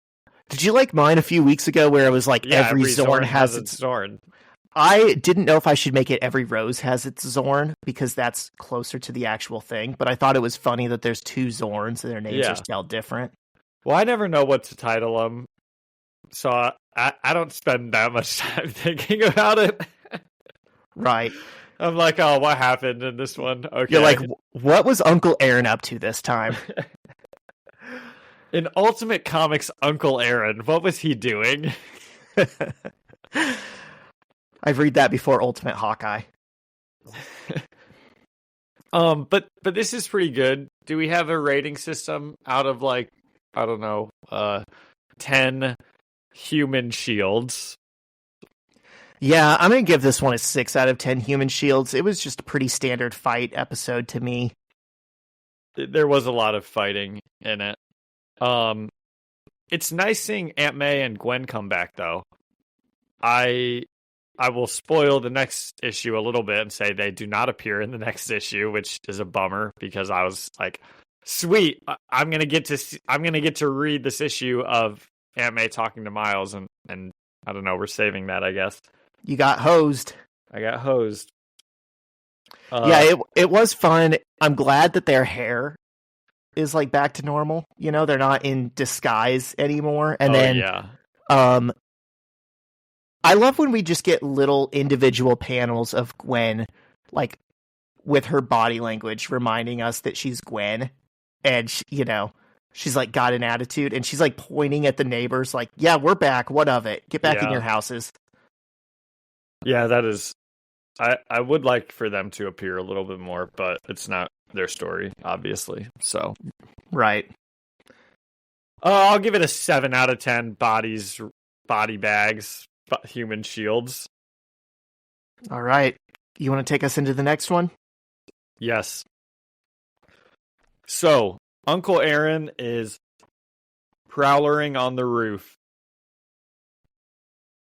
Did you like mine a few weeks ago where it was like every Zorn has its Zorn? I didn't know if I should make it every rose has its Zorn because that's closer to the actual thing. But I thought it was funny that there's two Zorns and their names are spelled different. Well, I never know what to title them. So I don't spend that much time thinking about it. Right. I'm like, oh, what happened in this one? Okay. You're like, what was Uncle Aaron up to this time? In Ultimate Comics Uncle Aaron, what was he doing? I've read that before Ultimate Hawkeye. But this is pretty good. Do we have a rating system out of like, I don't know, 10 human shields? Yeah, I'm going to give this one a 6 out of 10 human shields. It was just a pretty standard fight episode to me. There was a lot of fighting in it. It's nice seeing Aunt May and Gwen come back, though. I will spoil the next issue a little bit and say they do not appear in the next issue, which is a bummer because I was like, sweet, I'm gonna get to read this issue of Aunt May talking to Miles, and I don't know, we're saving that, I guess. You got hosed. I got hosed. Yeah, it was fun. I'm glad that their hair is like back to normal. They're not in disguise anymore. And I love when we just get little individual panels of Gwen, like with her body language reminding us that she's Gwen, and she's like got an attitude, and she's like pointing at the neighbors like, yeah, we're back, what of it, get back in your houses. Yeah, that is, I would like for them to appear a little bit more, but it's not their story, obviously, so right. I'll give it a 7 out of 10 body bags, human shields. All right, you want to take us into the next one? Yes. So, Uncle Aaron is prowlering on the roof.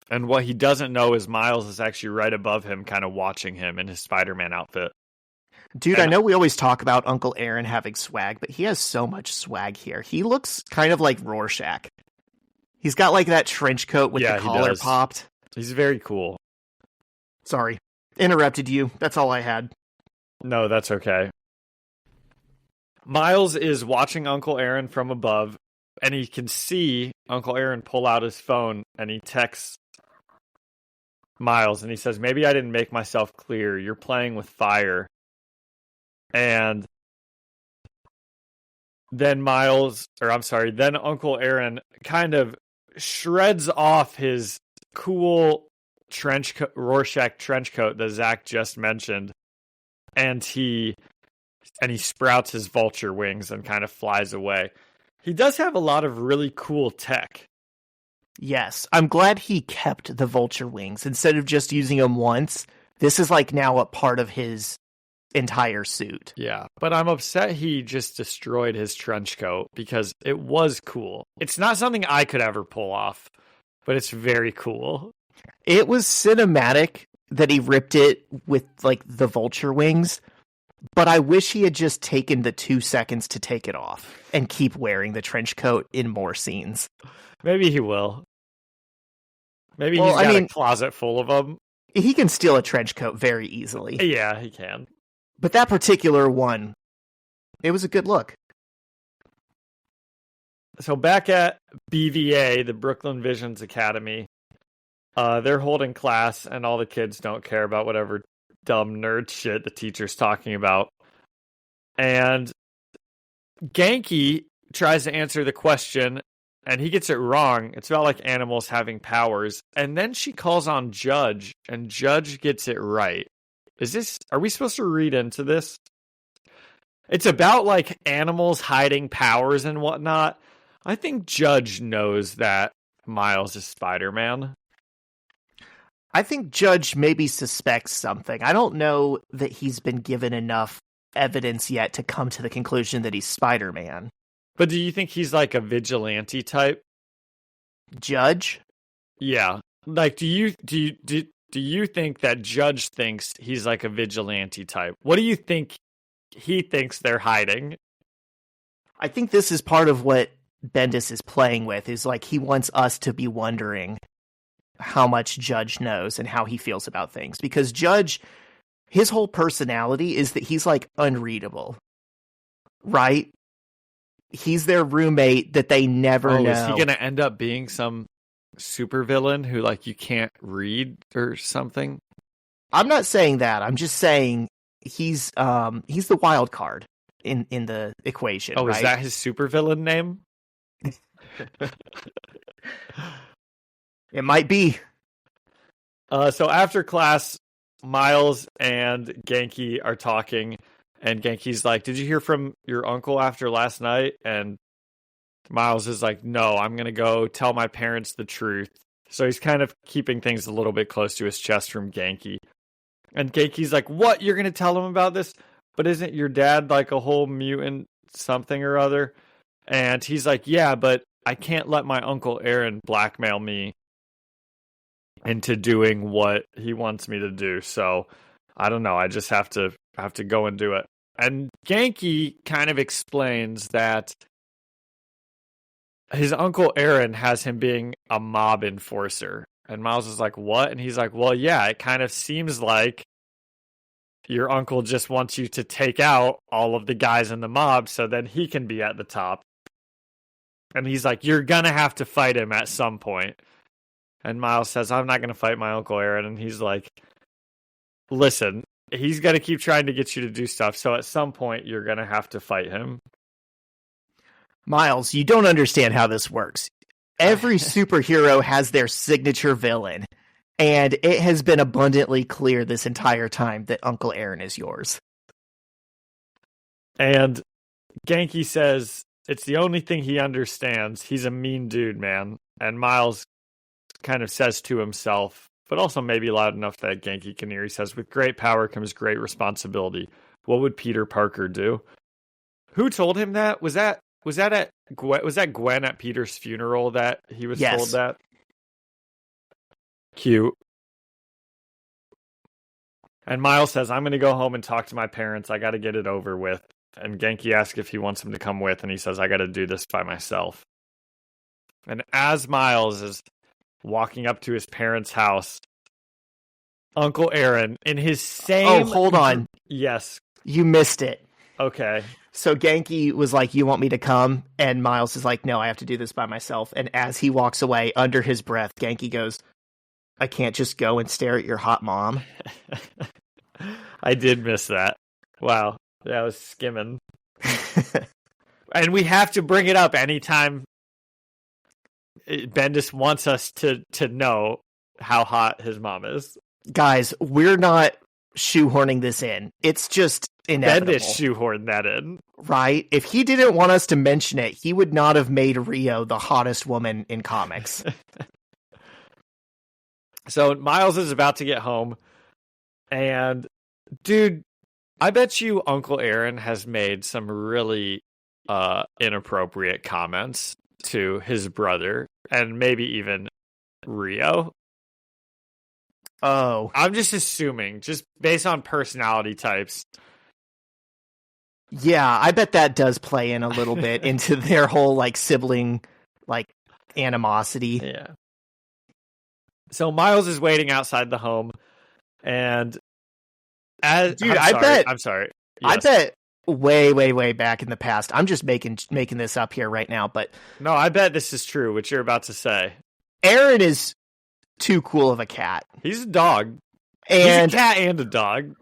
And what he doesn't know is Miles is actually right above him, kind of watching him in his Spider-Man outfit. Dude, I know we always talk about Uncle Aaron having swag, but he has so much swag here. He looks kind of like Rorschach. He's got like that trench coat with the collar popped. He's very cool. Sorry, interrupted you. That's all I had. No, that's okay. Miles is watching Uncle Aaron from above, and he can see Uncle Aaron pull out his phone, and he texts Miles, and he says, maybe I didn't make myself clear. You're playing with fire. And then then Uncle Aaron kind of shreds off his cool Rorschach trench coat that Zach just mentioned, and he sprouts his vulture wings and kind of flies away. He does have a lot of really cool tech. Yes, I'm glad he kept the vulture wings instead of just using them once. This is like now a part of his entire suit. Yeah, but I'm upset he just destroyed his trench coat because it was cool. It's not something I could ever pull off, but it's very cool. It was cinematic that he ripped it with like the vulture wings, but I wish he had just taken the 2 seconds to take it off and keep wearing the trench coat in more scenes. Maybe he will. Maybe he's got a closet full of them. He can steal a trench coat very easily. Yeah, he can. But that particular one, it was a good look. So back at BVA, the Brooklyn Visions Academy, they're holding class, and all the kids don't care about whatever dumb nerd shit the teacher's talking about. And Genki tries to answer the question, and he gets it wrong. It's about like animals having powers. And then she calls on Judge, and Judge gets it right. Are we supposed to read into this? It's about like animals hiding powers and whatnot. I think Judge knows that Miles is Spider-Man. I think Judge maybe suspects something. I don't know that he's been given enough evidence yet to come to the conclusion that he's Spider-Man. But do you think he's like a vigilante type? Judge? Yeah. Like, do you think that Judge thinks he's like a vigilante type? What do you think he thinks they're hiding? I think this is part of what Bendis is playing with, is like he wants us to be wondering how much Judge knows and how he feels about things. Because Judge, his whole personality is that he's like unreadable, right? He's their roommate that they never know. Is he going to end up being some supervillain who like you can't read or something? I'm not saying that. I'm just saying he's the wild card in the equation. Oh, right? Is that his supervillain name? It might be. So after class, Miles and Genki are talking, and Genki's like, "Did you hear from your uncle after last night?" And Miles is like, "No, I'm going to go tell my parents the truth." So he's kind of keeping things a little bit close to his chest from Genki. And Genki's like, "What? You're going to tell him about this? But isn't your dad like a whole mutant something or other?" And he's like, "Yeah, but I can't let my Uncle Aaron blackmail me into doing what he wants me to do. So I don't know. I just have to go and do it." And Genki kind of explains that his Uncle Aaron has him being a mob enforcer. And Miles is like, "What?" And he's like, "Well, yeah, it kind of seems like your uncle just wants you to take out all of the guys in the mob so then he can be at the top." And he's like, "You're gonna have to fight him at some point." And Miles says, "I'm not gonna fight my Uncle Aaron." And he's like, "Listen, he's going to keep trying to get you to do stuff. So at some point, you're going to have to fight him. Miles, you don't understand how this works. Every superhero has their signature villain, and it has been abundantly clear this entire time that Uncle Aaron is yours. And Genki says it's the only thing he understands. He's a mean dude, man. And Miles kind of says to himself, but also maybe loud enough that Genki can hear, he says, with great power comes great responsibility. What would Peter Parker do? Who told him that? Was that Gwen at Peter's funeral that he was told that? Cute. And Miles says, I'm going to go home and talk to my parents. I got to get it over with. And Genki asks if he wants him to come with, and he says, I got to do this by myself. And as Miles is walking up to his parents' house, Uncle Aaron, in his same... Oh, hold on. Yes. You missed it. Okay. So Genki was like, you want me to come? And Miles is like, no, I have to do this by myself. And as he walks away, under his breath, Genki goes, I can't just go and stare at your hot mom. I did miss that. Wow. That was skimming. And we have to bring it up anytime Bendis wants us to know how hot his mom is. Guys, we're not shoehorning this in. It's just inevitable. Bendis shoehorned that in. Right? If he didn't want us to mention it, he would not have made Rio the hottest woman in comics. So Miles is about to get home, and dude, I bet you Uncle Aaron has made some really inappropriate comments to his brother, and maybe even Rio. Oh. I'm just assuming, just based on personality types. Yeah, I bet that does play in a little bit into their whole, like, sibling, like, animosity. Yeah. So Miles is waiting outside the home, and I'm sorry. Yes. I bet way back in the past. I'm just making this up here right now, but no, I bet this is true. What you're about to say. Aaron is too cool of a cat. He's a dog. And he's a cat and a dog.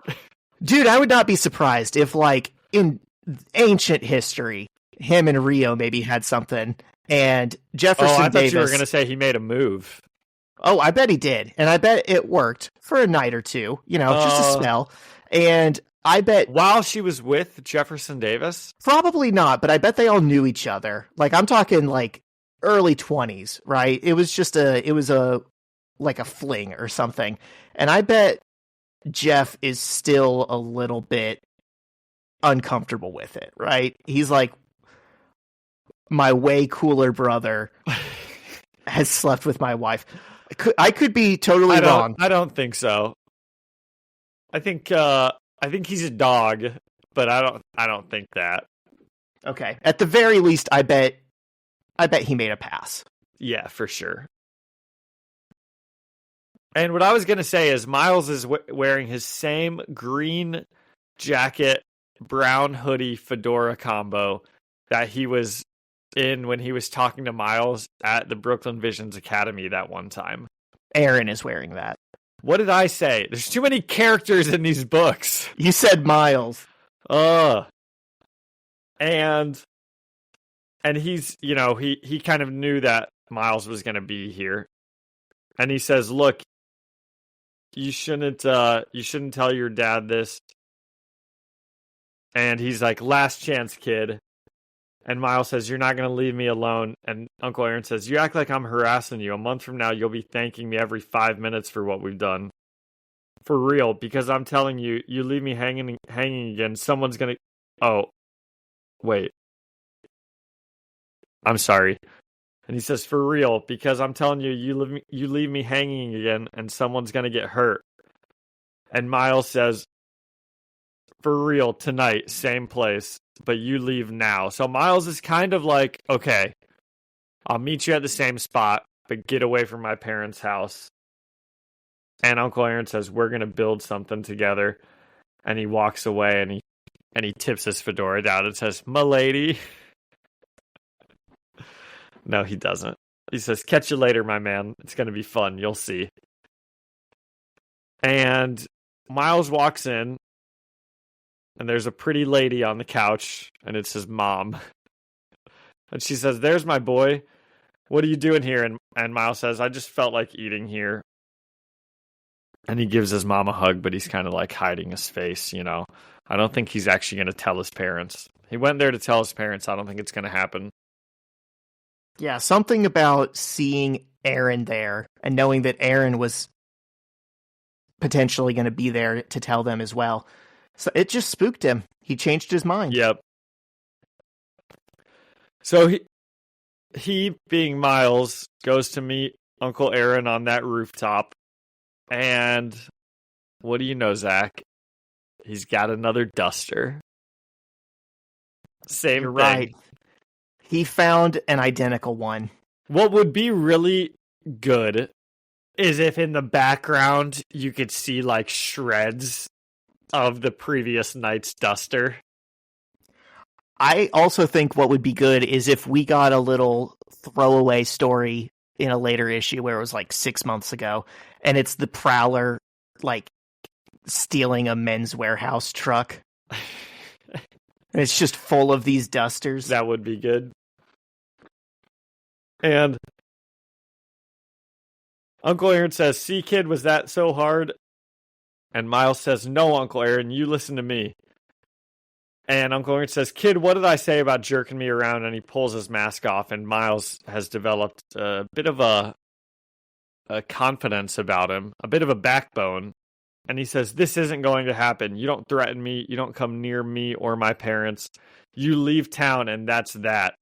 Dude, I would not be surprised if, like, in ancient history, him and Rio maybe had something, and Jefferson I thought Davis. You were going to say he made a move. Oh, I bet he did. And I bet it worked for a night or two, just a spell. And I bet... While she was with Jefferson Davis? Probably not, but I bet they all knew each other. Like, I'm talking, like, early 20s, right? It was just a fling or something. And I bet Jeff is still a little bit uncomfortable with it, right? He's like, my way cooler brother has slept with my wife. I could be totally wrong. I don't think so. I think he's a dog, but I don't think that. Okay. At the very least, I bet he made a pass. Yeah, for sure. And what I was going to say is Miles is wearing his same green jacket, brown hoodie, fedora combo that he was in when he was talking to Miles at the Brooklyn Visions Academy that one time. Aaron is wearing that. What did I say? There's too many characters in these books. You said Miles. And he's, he kind of knew that Miles was going to be here. And he says, look, you shouldn't tell your dad this. And he's like, last chance, kid. And Miles says, you're not going to leave me alone. And Uncle Aaron says, you act like I'm harassing you. A month from now, you'll be thanking me every 5 minutes for what we've done. For real, because I'm telling you, you leave me hanging again, someone's going to... Oh, wait. I'm sorry. And he says, for real, because I'm telling you, you leave me hanging again, and someone's going to get hurt. And Miles says, for real, tonight, same place. But you leave now. So Miles is kind of like, okay, I'll meet you at the same spot, but get away from my parents' house. And Uncle Aaron says, we're going to build something together. And he walks away and he tips his fedora down and says, "M'lady." No, he doesn't. He says, catch you later, my man. It's going to be fun. You'll see. And Miles walks in, and there's a pretty lady on the couch, and it's his mom. And she says, "There's my boy. What are you doing here?" And Miles says, "I just felt like eating here." And he gives his mom a hug, but he's kind of like hiding his face, you know. I don't think he's actually going to tell his parents. He went there to tell his parents. I don't think it's going to happen. Yeah, something about seeing Aaron there and knowing that Aaron was potentially going to be there to tell them as well. So it just spooked him. He changed his mind. Yep. So he being Miles, goes to meet Uncle Aaron on that rooftop. And what do you know, Zach? He's got another duster. Same You're thing. right. He found an identical one. What would be really good is if in the background you could see like shreds of the previous night's duster. I also think what would be good is if we got a little throwaway story in a later issue where it was like 6 months ago, and it's the Prowler like stealing a Men's Warehouse truck. And it's just full of these dusters. That would be good. And Uncle Aaron says, "See, kid, was that so hard?" And Miles says, "No, Uncle Aaron, you listen to me." And Uncle Aaron says, "Kid, what did I say about jerking me around?" And he pulls his mask off, and Miles has developed a bit of a confidence about him, a bit of a backbone. And he says, "This isn't going to happen. You don't threaten me. You don't come near me or my parents. You leave town, and that's that."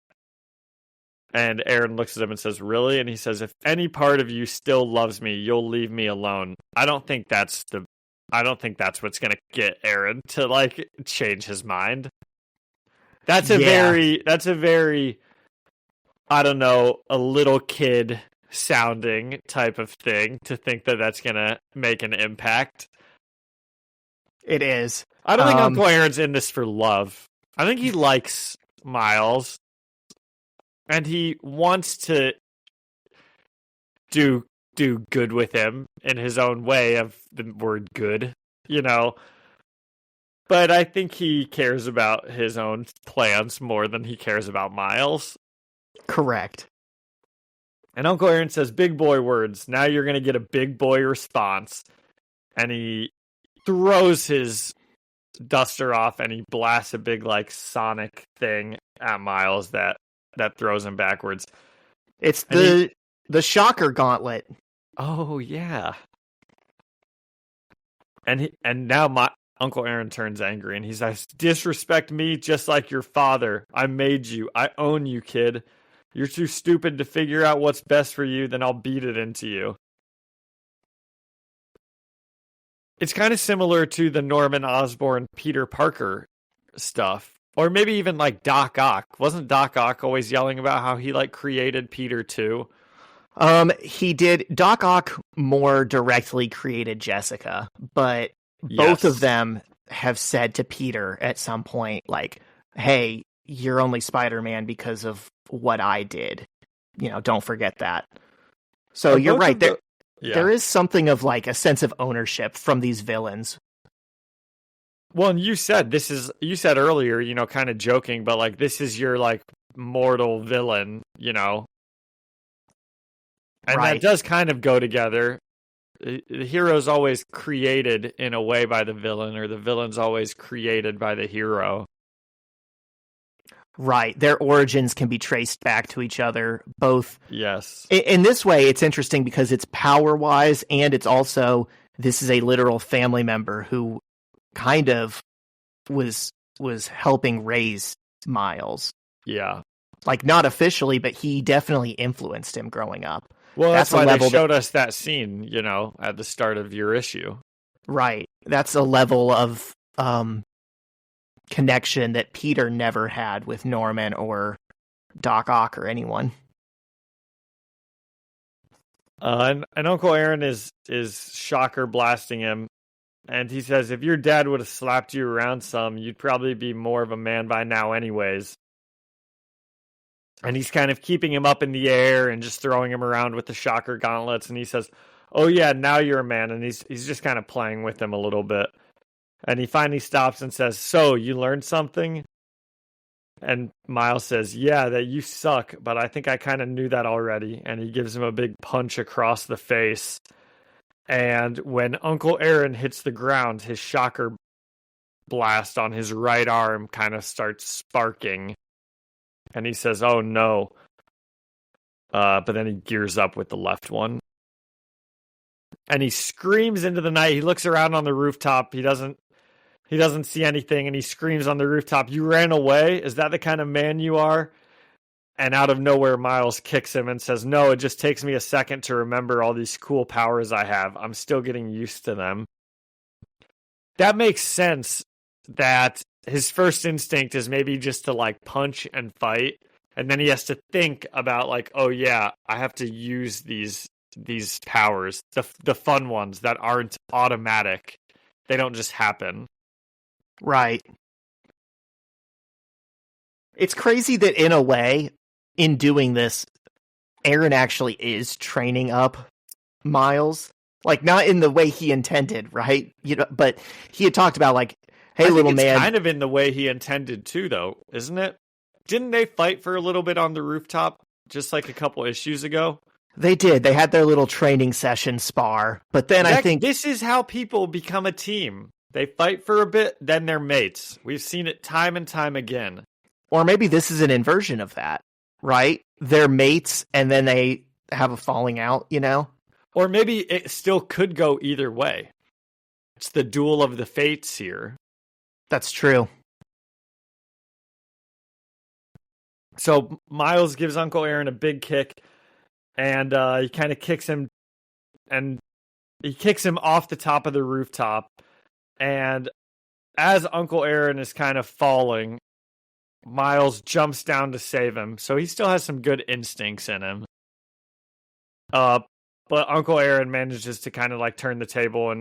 And Aaron looks at him and says, "Really?" And he says, "If any part of you still loves me, you'll leave me alone." I don't think that's what's going to get Aaron to like change his mind. That's a very, I don't know, a little kid sounding type of thing to think that that's going to make an impact. It is. I don't think Uncle Aaron's in this for love. I think he likes Miles, and he wants to do good with him in his own way of the word good, you know. But I think he cares about his own plans more than he cares about Miles. Correct. And Uncle Aaron says, "Big boy words. Now you're going to get a big boy response." And he throws his duster off and he blasts a big like sonic thing at Miles that throws him backwards. It's the shocker gauntlet. Oh yeah. And now my Uncle Aaron turns angry and he says, "Disrespect me just like your father. I made you. I own you, kid. You're too stupid to figure out what's best for you, then I'll beat it into you." It's kind of similar to the Norman Osborn, Peter Parker stuff. Or maybe even like Doc Ock. Wasn't Doc Ock always yelling about how he like created Peter too? He did. Doc Ock more directly created Jessica, but both of them have said to Peter at some point, like, "Hey, you're only Spider-Man because of what I did. You know, don't forget that." So you're right. There is something of like a sense of ownership from these villains. Well, and you said earlier, you know, kind of joking, but like this is your like mortal villain, you know. And right. That does kind of go together. The hero's always created in a way by the villain, or the villain's always created by the hero. Right. Their origins can be traced back to each other, both. Yes. In this way, it's interesting because it's power-wise, and it's also, this is a literal family member who kind of was helping raise Miles. Yeah. Like, not officially, but he definitely influenced him growing up. Well, that's why they showed us that scene, you know, at the start of your issue. Right. That's a level of connection that Peter never had with Norman or Doc Ock or anyone. And Uncle Aaron is shocker blasting him, and he says, "If your dad would have slapped you around some, you'd probably be more of a man by now anyways." And he's kind of keeping him up in the air and just throwing him around with the shocker gauntlets, and he says, "Oh yeah, now you're a man." And he's just kind of playing with him a little bit. And he finally stops and says, "So, you learned something?" And Miles says, "Yeah, that you suck, but I think I kind of knew that already." And he gives him a big punch across the face. And when Uncle Aaron hits the ground, his shocker blast on his right arm kind of starts sparking. And he says, "Oh no." But then he gears up with the left one. And he screams into the night. He looks around on the rooftop. He doesn't see anything, and he screams on the rooftop, "You ran away? Is that the kind of man you are?" And out of nowhere, Miles kicks him and says, "No, it just takes me a second to remember all these cool powers I have. I'm still getting used to them." That makes sense that his first instinct is maybe just to like punch and fight. And then he has to think about like, oh yeah, I have to use these powers, the fun ones that aren't automatic. They don't just happen. Right. It's crazy that in a way, in doing this, Aaron actually is training up Miles. Like, not in the way he intended, right? You know, but he had talked about like, hey, little man. Kind of in the way he intended too, though, isn't it? Didn't they fight for a little bit on the rooftop just like a couple issues ago? They did. They had their little training session spar. But then I think this is how people become a team. They fight for a bit, then they're mates. We've seen it time and time again. Or maybe this is an inversion of that, right? They're mates and then they have a falling out, you know? Or maybe it still could go either way. It's the duel of the fates here. That's true. So Miles gives Uncle Aaron a big kick, and he kind of kicks him, and he kicks him off the top of the rooftop. And as Uncle Aaron is kind of falling, Miles jumps down to save him. So he still has some good instincts in him. But Uncle Aaron manages to kind of like turn the table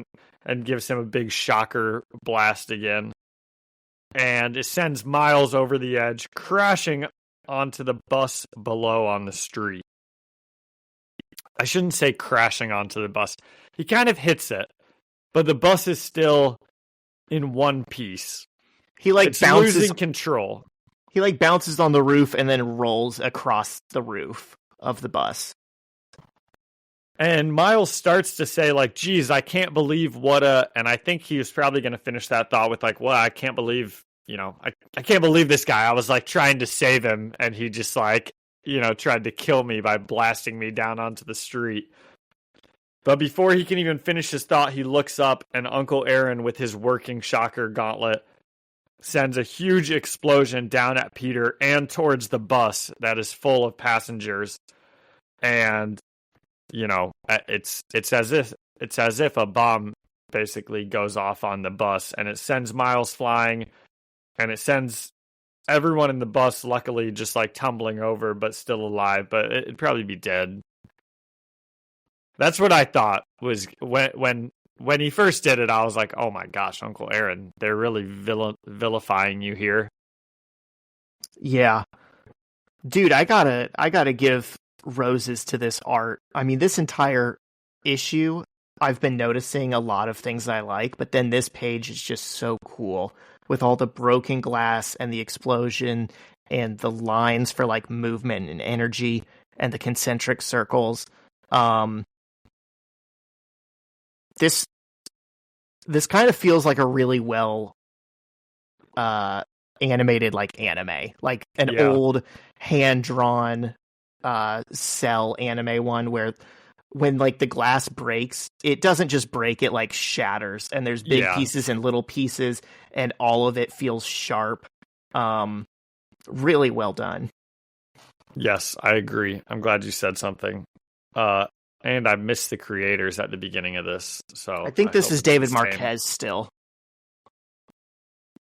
and gives him a big shocker blast again. And it sends Miles over the edge, crashing onto the bus below on the street. I shouldn't say crashing onto the bus. He kind of hits it, but the bus is still in one piece. He like bounces, losing control. He like bounces on the roof and then rolls across the roof of the bus. And Miles starts to say like, "Geez, I can't believe what a," and I think he was probably going to finish that thought with like, "Well, I can't believe, you know, I can't believe this guy. I was like trying to save him and he just like, you know, tried to kill me by blasting me down onto the street." But before he can even finish his thought, he looks up and Uncle Aaron with his working shocker gauntlet sends a huge explosion down at Peter and towards the bus that is full of passengers. And you know, it's as if a bomb basically goes off on the bus, and it sends Miles flying, and it sends everyone in the bus luckily just like tumbling over, but still alive. But it'd probably be dead. That's what I thought was when he first did it. I was like, oh my gosh, Uncle Aaron, they're really vilifying you here. Yeah, dude, I gotta give roses to this art. I mean, this entire issue, I've been noticing a lot of things I like, but then this page is just so cool with all the broken glass and the explosion and the lines for like movement and energy and the concentric circles. This kind of feels like a really well animated like anime, like an old hand-drawn cell anime one where when like the glass breaks, it doesn't just break, it like shatters, and there's big pieces and little pieces, and all of it feels sharp. Really well done. Yes, I agree. I'm glad you said something. And I missed the creators at the beginning of this, so I think this is David Marquez still.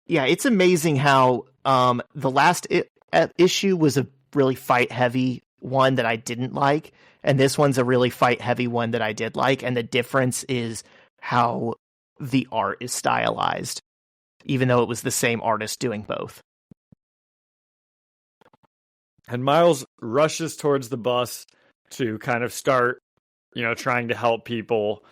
Yeah, it's amazing how the last issue was a really fight-heavy one that I didn't like, and this one's a really fight-heavy one that I did like, and the difference is how the art is stylized, even though it was the same artist doing both. And Miles rushes towards the bus to kind of start, trying to help people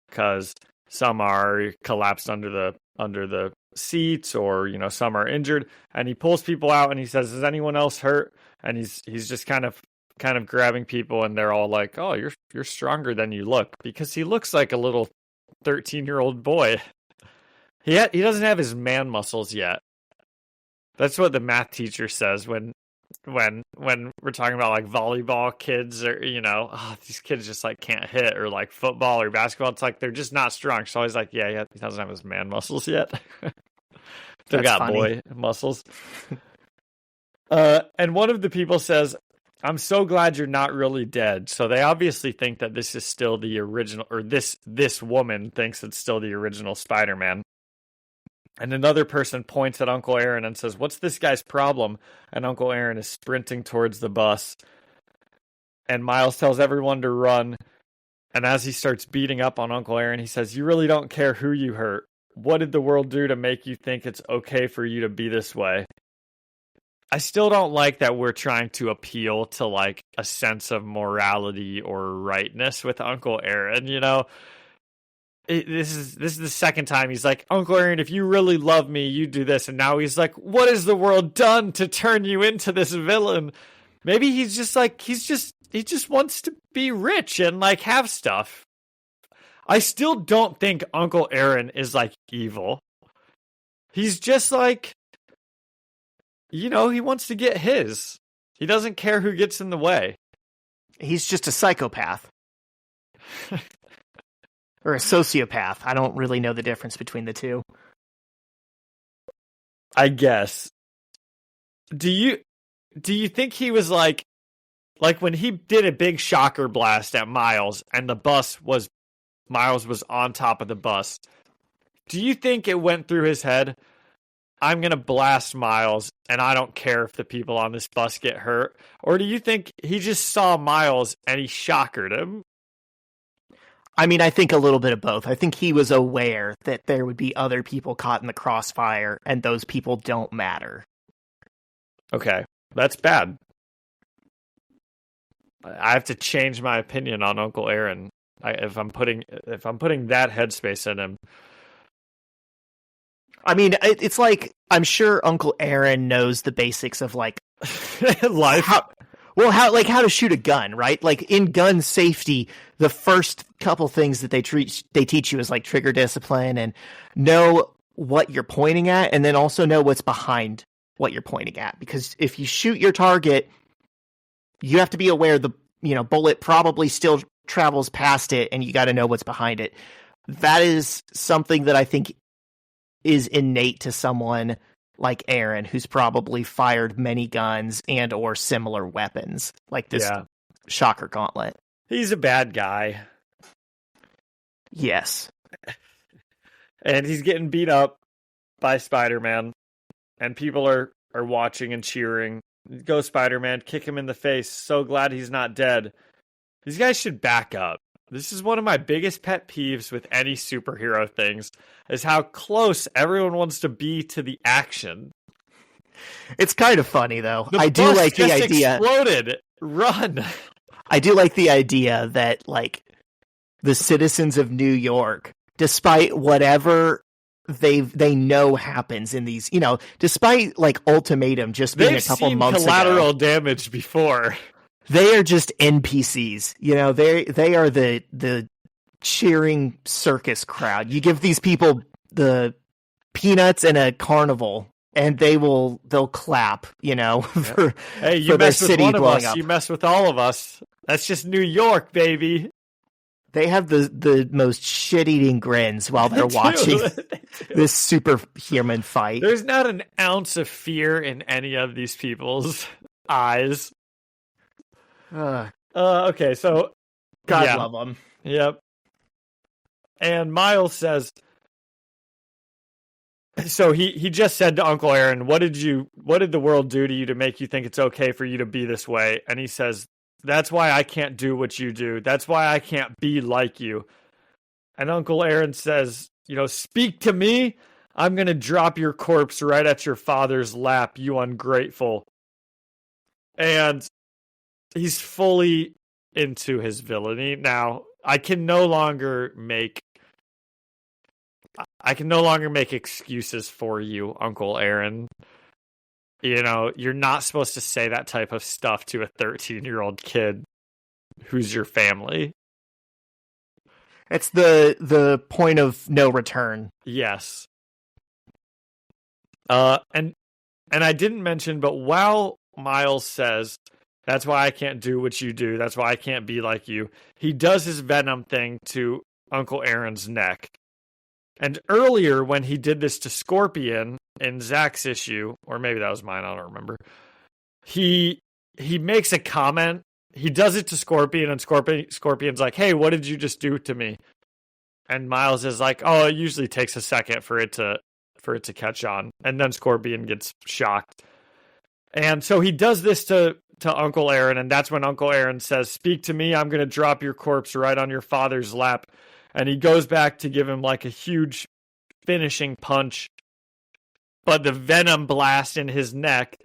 because some are collapsed under the seats, or some are injured, and he pulls people out and he says, "Is anyone else hurt?" And he's just kind of grabbing people, and they're all like, "Oh, you're stronger than you look," because he looks like a little 13-year-old boy. He doesn't have his man muscles yet. That's what the math teacher says when we're talking about like volleyball kids, or these kids just like can't hit, or like football or basketball. It's like they're just not strong. So he's like, yeah, he doesn't have his man muscles yet. Still got funny boy muscles. And one of the people says, "I'm so glad you're not really dead." So they obviously think that this is still the original, or this woman thinks it's still the original Spider-Man. And another person points at Uncle Aaron and says, "What's this guy's problem?" And Uncle Aaron is sprinting towards the bus. And Miles tells everyone to run. And as he starts beating up on Uncle Aaron, he says, "You really don't care who you hurt. What did the world do to make you think it's okay for you to be this way?" I still don't like that we're trying to appeal to like a sense of morality or rightness with Uncle Aaron, This is the second time he's like, "Uncle Aaron, if you really love me, you do this." And now he's like, "What has the world done to turn you into this villain?" Maybe he's just like, he just wants to be rich and like have stuff. I still don't think Uncle Aaron is like evil. He's just like, he wants to get his. He doesn't care who gets in the way. He's just a psychopath. Or a sociopath. I don't really know the difference between the two. I guess. Do you think he was like when he did a big shocker blast at Miles and Miles was on top of the bus? Do you think it went through his head, "I'm going to blast Miles and I don't care if the people on this bus get hurt"? Or do you think he just saw Miles and he shockered him? I mean, I think a little bit of both. I think he was aware that there would be other people caught in the crossfire, and those people don't matter. Okay, that's bad. I have to change my opinion on Uncle Aaron if I'm putting that headspace in him. I mean, it's like, I'm sure Uncle Aaron knows the basics of like life. How to shoot a gun, right? Like in gun safety, the first couple things that they teach you is like trigger discipline and know what you're pointing at, and then also know what's behind what you're pointing at. Because if you shoot your target, you have to be aware the bullet probably still travels past it, and you got to know what's behind it. That is something that I think is innate to someone like Aaron, who's probably fired many guns and or similar weapons, like this shocker gauntlet. He's a bad guy. Yes. And he's getting beat up by Spider-Man, and people are watching and cheering. Go Spider-Man, kick him in the face. So glad he's not dead. These guys should back up. This is one of my biggest pet peeves with any superhero things, is how close everyone wants to be to the action. It's kind of funny, though. I do like the idea. Exploded. Run. I do like the idea that, like, the citizens of New York, despite whatever they know happens in these, despite like Ultimatum just being a couple months ago, collateral damage before. They are just NPCs. They are the cheering circus crowd. You give these people the peanuts and a carnival, and they'll clap, for, hey, you for their mess with city one of blowing us, up. you mess with all of us. That's just New York, baby. They have the most shit-eating grins while they're watching this superhuman fight. There's not an ounce of fear in any of these people's eyes. Okay, so God love them. Yep. And Miles says, so he just said to Uncle Aaron, what did the world do to you to make you think it's okay for you to be this way? And he says, that's why I can't do what you do. That's why I can't be like you. And Uncle Aaron says, speak to me. I'm going to drop your corpse right at your father's lap, you ungrateful. And he's fully into his villainy. Now, I can no longer make excuses for you, Uncle Aaron. You're not supposed to say that type of stuff to a 13-year-old kid who's your family. It's the point of no return. Yes. And I didn't mention, but while Miles says, that's why I can't do what you do, that's why I can't be like you, he does his Venom thing to Uncle Aaron's neck. And earlier, when he did this to Scorpion in Zach's issue, or maybe that was mine, I don't remember, he makes a comment. He does it to Scorpion, and Scorpion's like, hey, what did you just do to me? And Miles is like, oh, it usually takes a second for it to catch on. And then Scorpion gets shocked. And so he does this to Uncle Aaron, and that's when Uncle Aaron says, speak to me, I'm going to drop your corpse right on your father's lap. And he goes back to give him like a huge finishing punch. But the Venom blast in his neck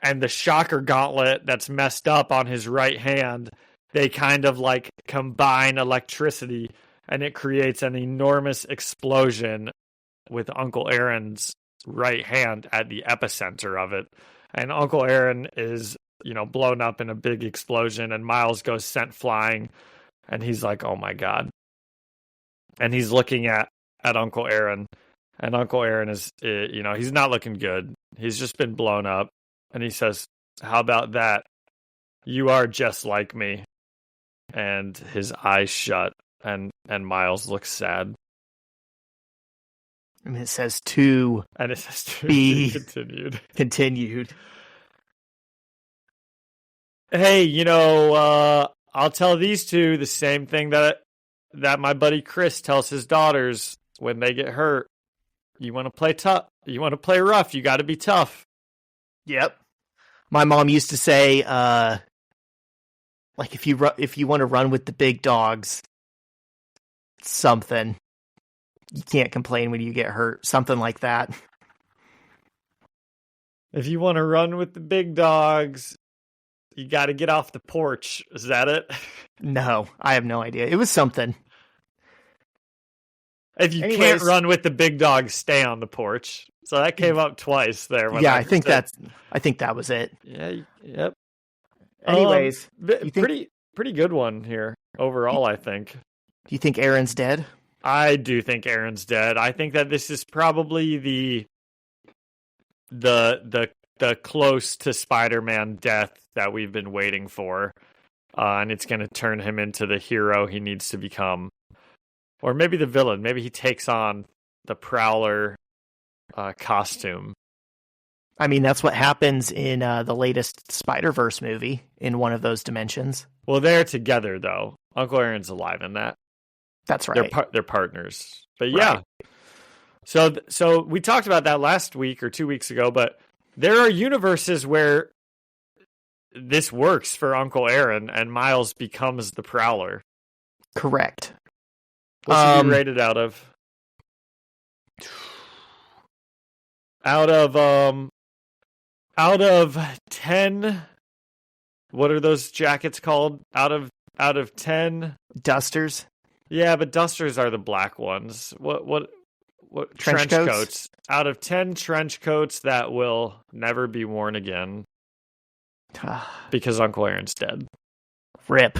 and the shocker gauntlet that's messed up on his right hand, they kind of like combine electricity, and it creates an enormous explosion with Uncle Aaron's right hand at the epicenter of it. And Uncle Aaron is, blown up in a big explosion, and Miles goes sent flying, and he's like, oh my God. And he's looking at Uncle Aaron, and Uncle Aaron is, he's not looking good. He's just been blown up. And he says, how about that? You are just like me. And his eyes shut, and Miles looks sad. And it says to be continued. Hey, I'll tell these two the same thing that my buddy Chris tells his daughters when they get hurt. You want to play tough. You want to play rough. You got to be tough. Yep. My mom used to say, like if you want to run with the big dogs, something. You can't complain when you get hurt. Something like that. If you want to run with the big dogs, you got to get off the porch. Is that it? No, I have no idea. It was something. If you can't run with the big dogs, stay on the porch. So that came up twice there. Yeah, I think that was it. Yeah. Yep. Anyways, pretty good one here overall, I think. Do you think Aaron's dead? I do think Aaron's dead. I think that this is probably the close to Spider-Man death that we've been waiting for. And it's going to turn him into the hero he needs to become. Or maybe the villain. Maybe he takes on the Prowler costume. I mean, that's what happens in the latest Spider-Verse movie in one of those dimensions. Well, they're together, though. Uncle Aaron's alive in that. That's right. They're partners. But yeah. Right. So we talked about that last week or 2 weeks ago, but there are universes where this works for Uncle Aaron and Miles becomes the Prowler. Correct. What's he rated out of? Out of 10. What are those jackets called? Out of 10 dusters. Yeah, but dusters are the black ones. What trench coats? Out of 10 trench coats that will never be worn again. Because Uncle Aaron's dead. Rip.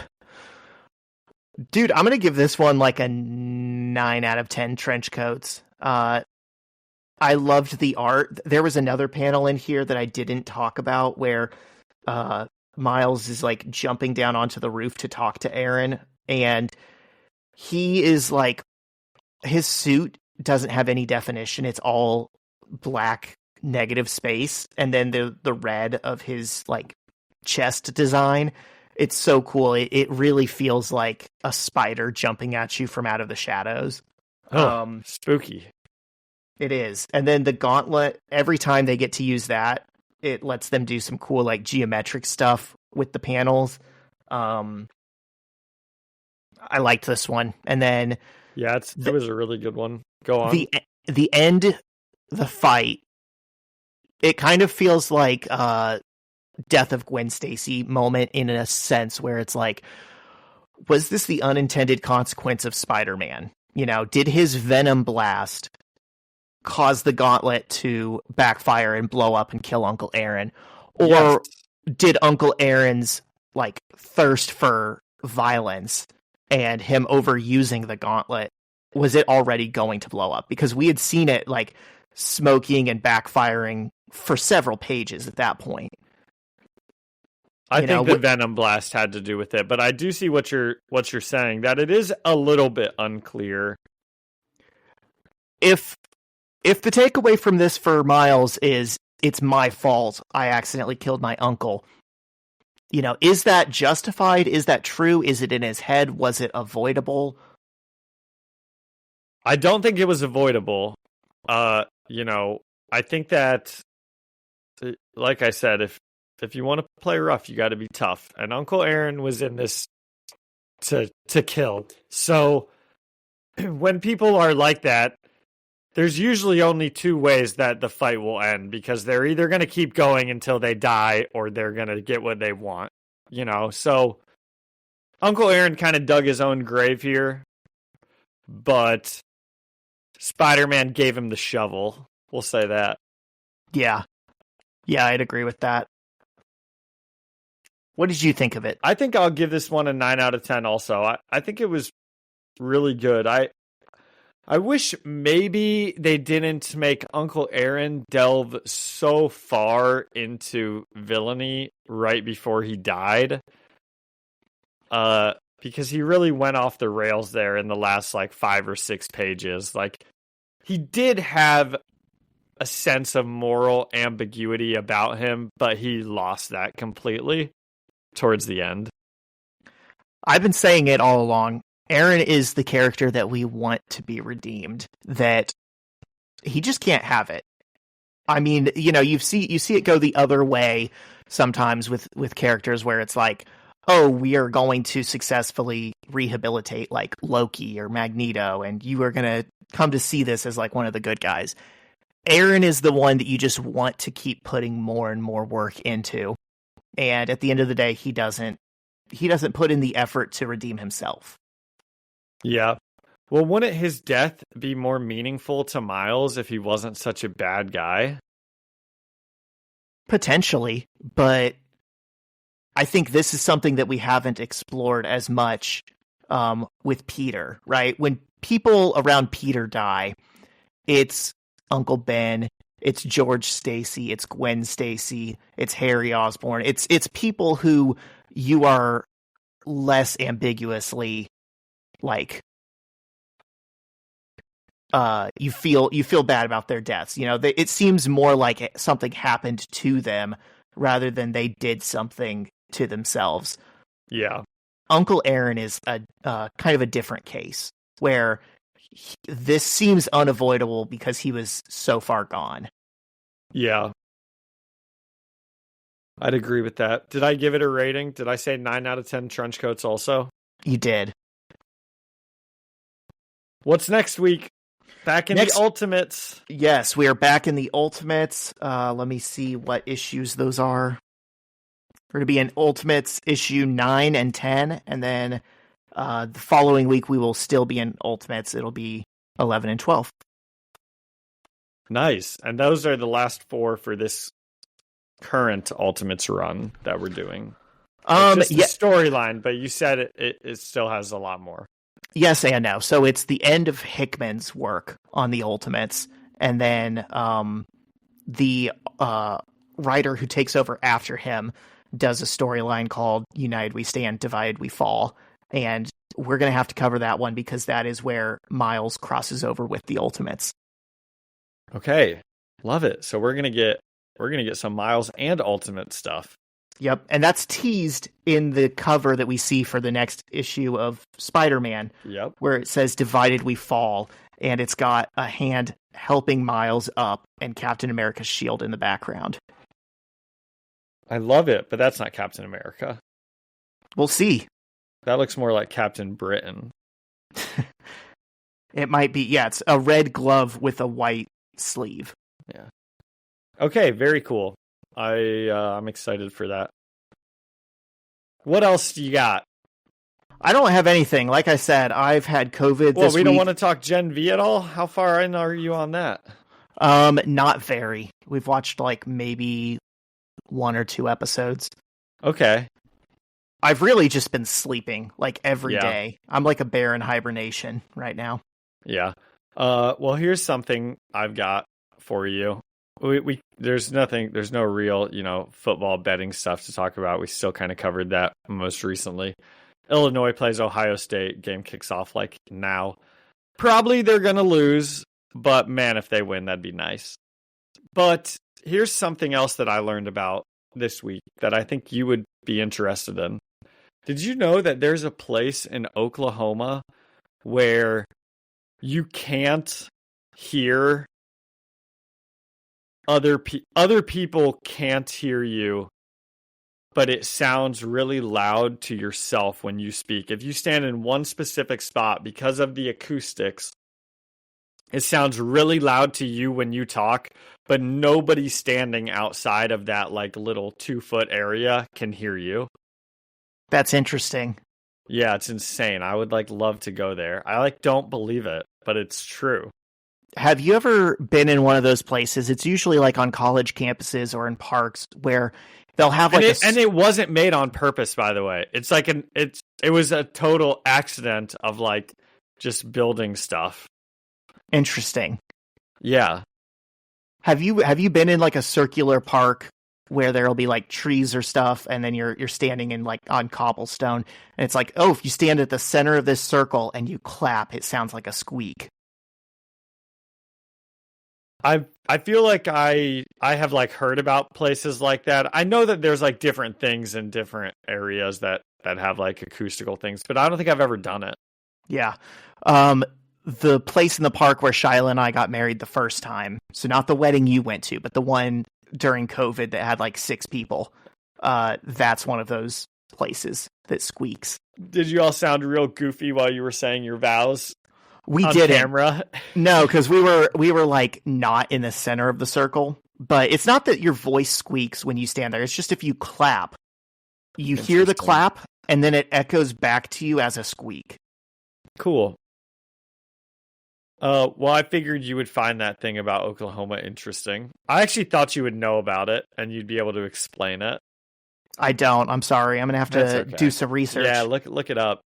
Dude, I'm going to give this one like a 9 out of 10 trench coats. I loved the art. There was another panel in here that I didn't talk about where Miles is like jumping down onto the roof to talk to Aaron, and he is like, his suit doesn't have any definition. It's all black negative space, and then the red of his like chest design. It's so cool. It really feels like a spider jumping at you from out of the shadows. Spooky. It is. And then the gauntlet, every time they get to use that, it lets them do some cool like geometric stuff with the panels. I liked this one. And then yeah, it was a really good one. Go on. The end, the fight, it kind of feels like Death of Gwen Stacy moment in a sense where it's like, was this the unintended consequence of Spider-Man? Did his Venom blast cause the gauntlet to backfire and blow up and kill Uncle Aaron? Or Yes. did Uncle Aaron's thirst for violence and him overusing the gauntlet, was it already going to blow up? Because we had seen it smoking and backfiring for several pages at that point. I think the Venom blast had to do with it, but I do see what you're saying, that it is a little bit unclear. If the takeaway from this for Miles is it's my fault, I accidentally killed my uncle, is that justified? Is that true? Is it in his head? Was it avoidable? I don't think it was avoidable. I think that, like I said, if you want to play rough, you got to be tough. And Uncle Aaron was in this to kill. So when people are like that, there's usually only two ways that the fight will end, because they're either going to keep going until they die or they're going to get what they want, So Uncle Aaron kind of dug his own grave here, but Spider-Man gave him the shovel. We'll say that. Yeah, I'd agree with that. What did you think of it? I think I'll give this one a 9 out of 10 also. I think it was really good. I wish maybe they didn't make Uncle Aaron delve so far into villainy right before he died. Because he really went off the rails there in the last 5 or 6 pages. He did have a sense of moral ambiguity about him, but he lost that completely towards the end. I've been saying it all along. Aaron is the character that we want to be redeemed, that he just can't have it. I mean, you see it go the other way sometimes with characters where it's oh, we are going to successfully rehabilitate Loki or Magneto, and you are going to come to see this as one of the good guys. Aaron is the one that you just want to keep putting more and more work into. And at the end of the day, he doesn't put in the effort to redeem himself. Yeah. Well, wouldn't his death be more meaningful to Miles if he wasn't such a bad guy? Potentially, but I think this is something that we haven't explored as much with Peter, right? When people around Peter die, it's Uncle Ben, it's George Stacy, it's Gwen Stacy, it's Harry Osborn. It's people who you are less ambiguously you feel bad about their deaths. It seems more like something happened to them rather than they did something to themselves. Yeah. Uncle Aaron is a kind of a different case where this seems unavoidable because he was so far gone. Yeah. I'd agree with that. Did I give it a rating? Did I say 9 out of 10 trench coats also? You did. What's next week? Back in the Ultimates. Yes, we are back in the Ultimates. Let me see what issues those are. We're going to be in Ultimates issue 9 and 10, and then the following week we will still be in Ultimates. It'll be 11 and 12. Nice. And those are the last 4 for this current Ultimates run that we're doing. It's just the storyline, but you said it still has a lot more. Yes and no. So it's the end of Hickman's work on the Ultimates, and then the writer who takes over after him does a storyline called United We Stand, Divided We Fall, and we're going to have to cover that one because that is where Miles crosses over with the Ultimates. Okay, love it. So we're gonna get some Miles and Ultimate stuff. Yep, and that's teased in the cover that we see for the next issue of Spider-Man. Yep, where it says "Divided We Fall," and it's got a hand helping Miles up and Captain America's shield in the background. I love it, but that's not Captain America. We'll see. That looks more like Captain Britain. It might be. Yeah, it's a red glove with a white sleeve. Yeah. Okay, very cool. I'm excited for that. What else do you got? I don't have anything. Like I said, I've had COVID Well, this we week. don't want to talk Gen V at all? How far in are you on that? Not very. We've watched like maybe 1 or 2 episodes. Okay. I've really just been sleeping like every Yeah. day. I'm like a bear in hibernation right now. Yeah. Well, here's something I've got for you. There's no real, football betting stuff to talk about. We still kind of covered that most recently. Illinois plays Ohio State. Game kicks off like now. Probably they're going to lose, but man, if they win, that'd be nice. But here's something else that I learned about this week that I think you would be interested in. Did you know that there's a place in Oklahoma where you can't hear other people can't hear you, but it sounds really loud to yourself when you speak. If you stand in one specific spot because of the acoustics, it sounds really loud to you when you talk, but nobody standing outside of that like little 2-foot area can hear you. That's interesting. Yeah, it's insane. I would love to go there. I don't believe it, but it's true. Have you ever been in one of those places? It's usually like on college campuses or in parks where they'll have like and it wasn't made on purpose, by the way. It's like it was a total accident of like just building stuff. Interesting. Yeah. Have you been in like a circular park where there'll be like trees or stuff, and then you're standing in like on cobblestone, and it's like, oh, if you stand at the center of this circle and you clap, it sounds like a squeak. I feel like I have like heard about places like that. I know that there's like different things in different areas that have like acoustical things, but I don't think I've ever done it. Yeah. The place in the park where Shyla and I got married the first time, so not the wedding you went to, but the one during COVID that had like 6 people, that's one of those places that squeaks. Did you all sound real goofy while you were saying your vows? We on didn't. Camera? No, because we were like not in the center of the circle. But it's not that your voice squeaks when you stand there. It's just if you clap, you hear the clap, and then it echoes back to you as a squeak. Cool. Well, I figured you would find that thing about Oklahoma interesting. I actually thought you would know about it, and you'd be able to explain it. I don't. I'm sorry. I'm going to have to do some research. Yeah, look it up.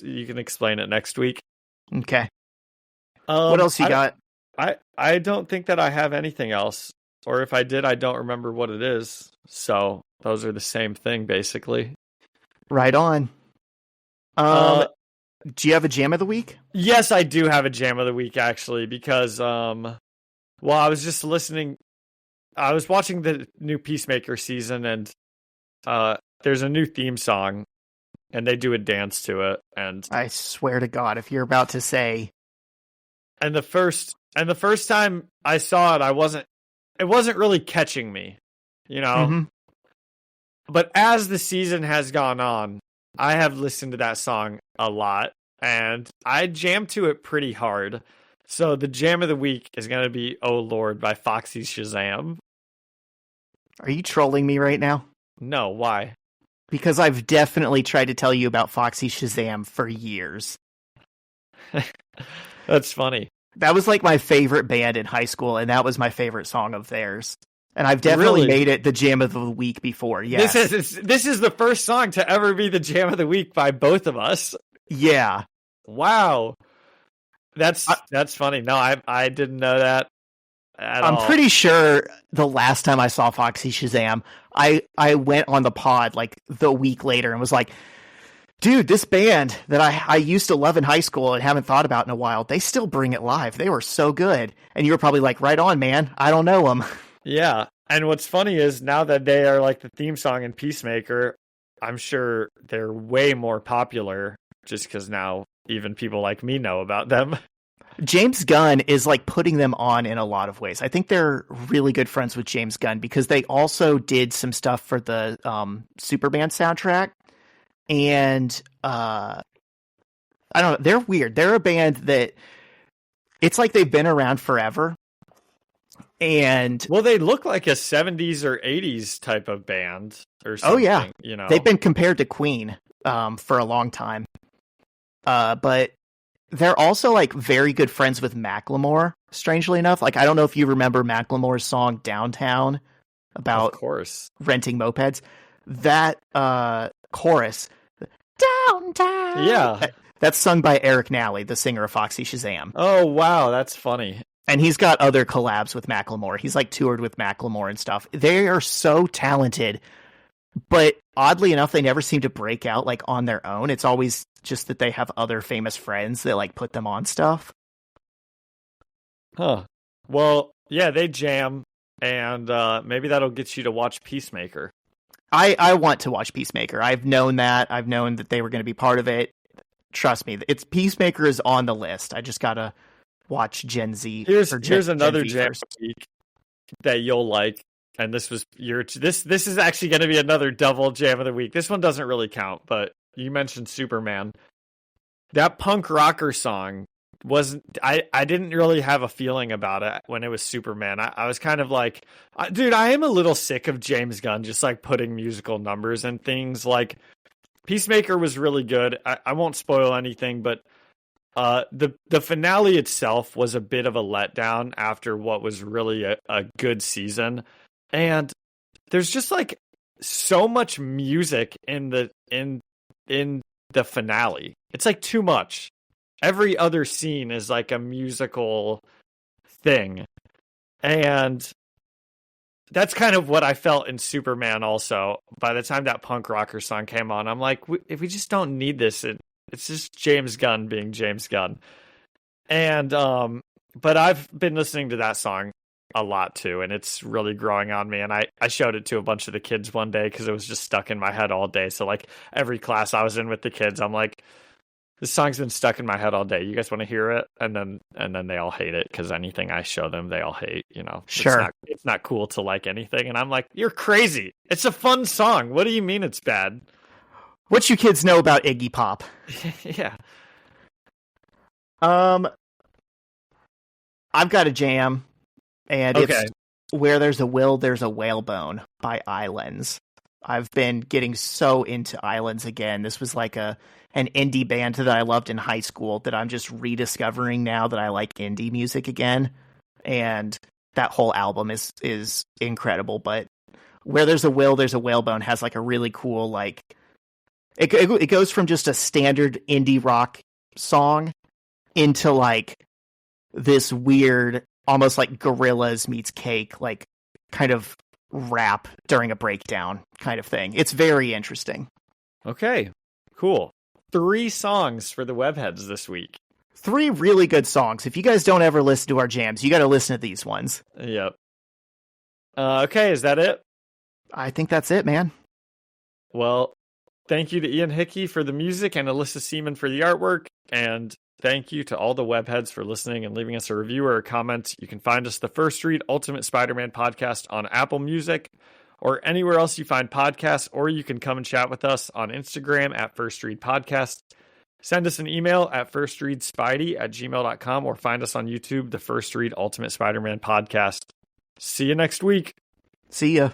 You can explain it next week. Okay. What else you got? I don't think that I have anything else. Or if I did, I don't remember what it is. So those are the same thing, basically. Right on. Do you have a jam of the week? Yes, I do have a jam of the week, actually, because I was just listening. I was watching the new Peacemaker season, and there's a new theme song, and they do a dance to it. And I swear to God, if you're about to say, and the first time I saw it, it wasn't really catching me, Mm-hmm. But as the season has gone on, I have listened to that song a lot, and I jammed to it pretty hard. So the jam of the week is going to be "Oh Lord" by Foxy Shazam. Are you trolling me right now? No, why? Because I've definitely tried to tell you about Foxy Shazam for years. That's funny. That was like my favorite band in high school, and that was my favorite song of theirs. And I've definitely made it the jam of the week before. Yes. This is the first song to ever be the jam of the week by both of us. Yeah. Wow. That's funny. No, I didn't know that at all. I'm pretty sure the last time I saw Foxy Shazam, I went on the pod like the week later and was like, dude, this band that I used to love in high school and haven't thought about in a while, they still bring it live. They were so good. And you were probably like, right on, man. I don't know them. Yeah. And what's funny is now that they are like the theme song in Peacemaker, I'm sure they're way more popular just because now even people like me know about them. James Gunn is like putting them on in a lot of ways. I think they're really good friends with James Gunn because they also did some stuff for the Superman soundtrack. And I don't know, they're weird. They're a band that it's like they've been around forever. And well, they look like a 70s or 80s type of band or something. Oh yeah, they've been compared to Queen for a long time. But they're also like very good friends with Macklemore, strangely enough. Like, I don't know if you remember Macklemore's song Downtown about Of course. renting mopeds. That chorus, Downtown. Yeah. That's sung by Eric Nally, the singer of Foxy Shazam. Oh, wow. That's funny. And he's got other collabs with Macklemore. He's like toured with Macklemore and stuff. They are so talented, but oddly enough, they never seem to break out like on their own. It's always just that they have other famous friends that like put them on stuff. Huh. Well, yeah, they jam, and maybe that'll get you to watch Peacemaker. I want to watch Peacemaker. I've known that. I've known that they were going to be part of it. Trust me, it's Peacemaker is on the list. I just gotta watch Gen Z. Here's Gen another V jam first. week that you'll like, and this is actually going to be another double jam of the week. This one doesn't really count, but you mentioned Superman. That punk rocker song wasn't. I didn't really have a feeling about it when it was Superman. I was kind of like, dude, I am a little sick of James Gunn just like putting musical numbers and things. Like Peacemaker was really good. I won't spoil anything, but the finale itself was a bit of a letdown after what was really a good season. And there's just like so much music in the finale. It's like too much. Every other scene is like a musical thing. And that's kind of what I felt in Superman also. By the time that punk rocker song came on, I'm like, if we just don't need this, it's just James Gunn being James Gunn. And but I've been listening to that song a lot too, and it's really growing on me. And I showed it to a bunch of the kids one day because it was just stuck in my head all day. So like every class I was in with the kids, I'm like, this song's been stuck in my head all day. You guys want to hear it? And then they all hate it because anything I show them, they all hate. You know, Sure. It's not cool to like anything. And I'm like, you're crazy. It's a fun song. What do you mean it's bad? What you kids know about Iggy Pop? Yeah. I've got a jam, and Okay. it's Where There's a Will, There's a Whalebone by Islands. I've been getting so into Islands again. This was like an indie band that I loved in high school that I'm just rediscovering now that I like indie music again. And that whole album is incredible. But Where There's a Will, There's a Whalebone has like a really cool, like, it goes from just a standard indie rock song into like this weird, almost like Gorillaz meets Cake, like kind of rap during a breakdown kind of thing. It's very interesting. Okay. Cool. 3 songs for the Webheads this week. 3 really good songs. If you guys don't ever listen to our jams, you got to listen to these ones. Yep. Okay, is that it? I think that's it, man. Well, thank you to Ian Hickey for the music and Alyssa Seaman for the artwork. And thank you to all the Webheads for listening and leaving us a review or a comment. You can find us the First Read Ultimate Spider-Man podcast on Apple Music or anywhere else you find podcasts, or you can come and chat with us on Instagram at First Read Podcast. Send us an email at firstreadspidey@gmail.com or find us on YouTube, the First Read Ultimate Spider-Man podcast. See you next week. See ya.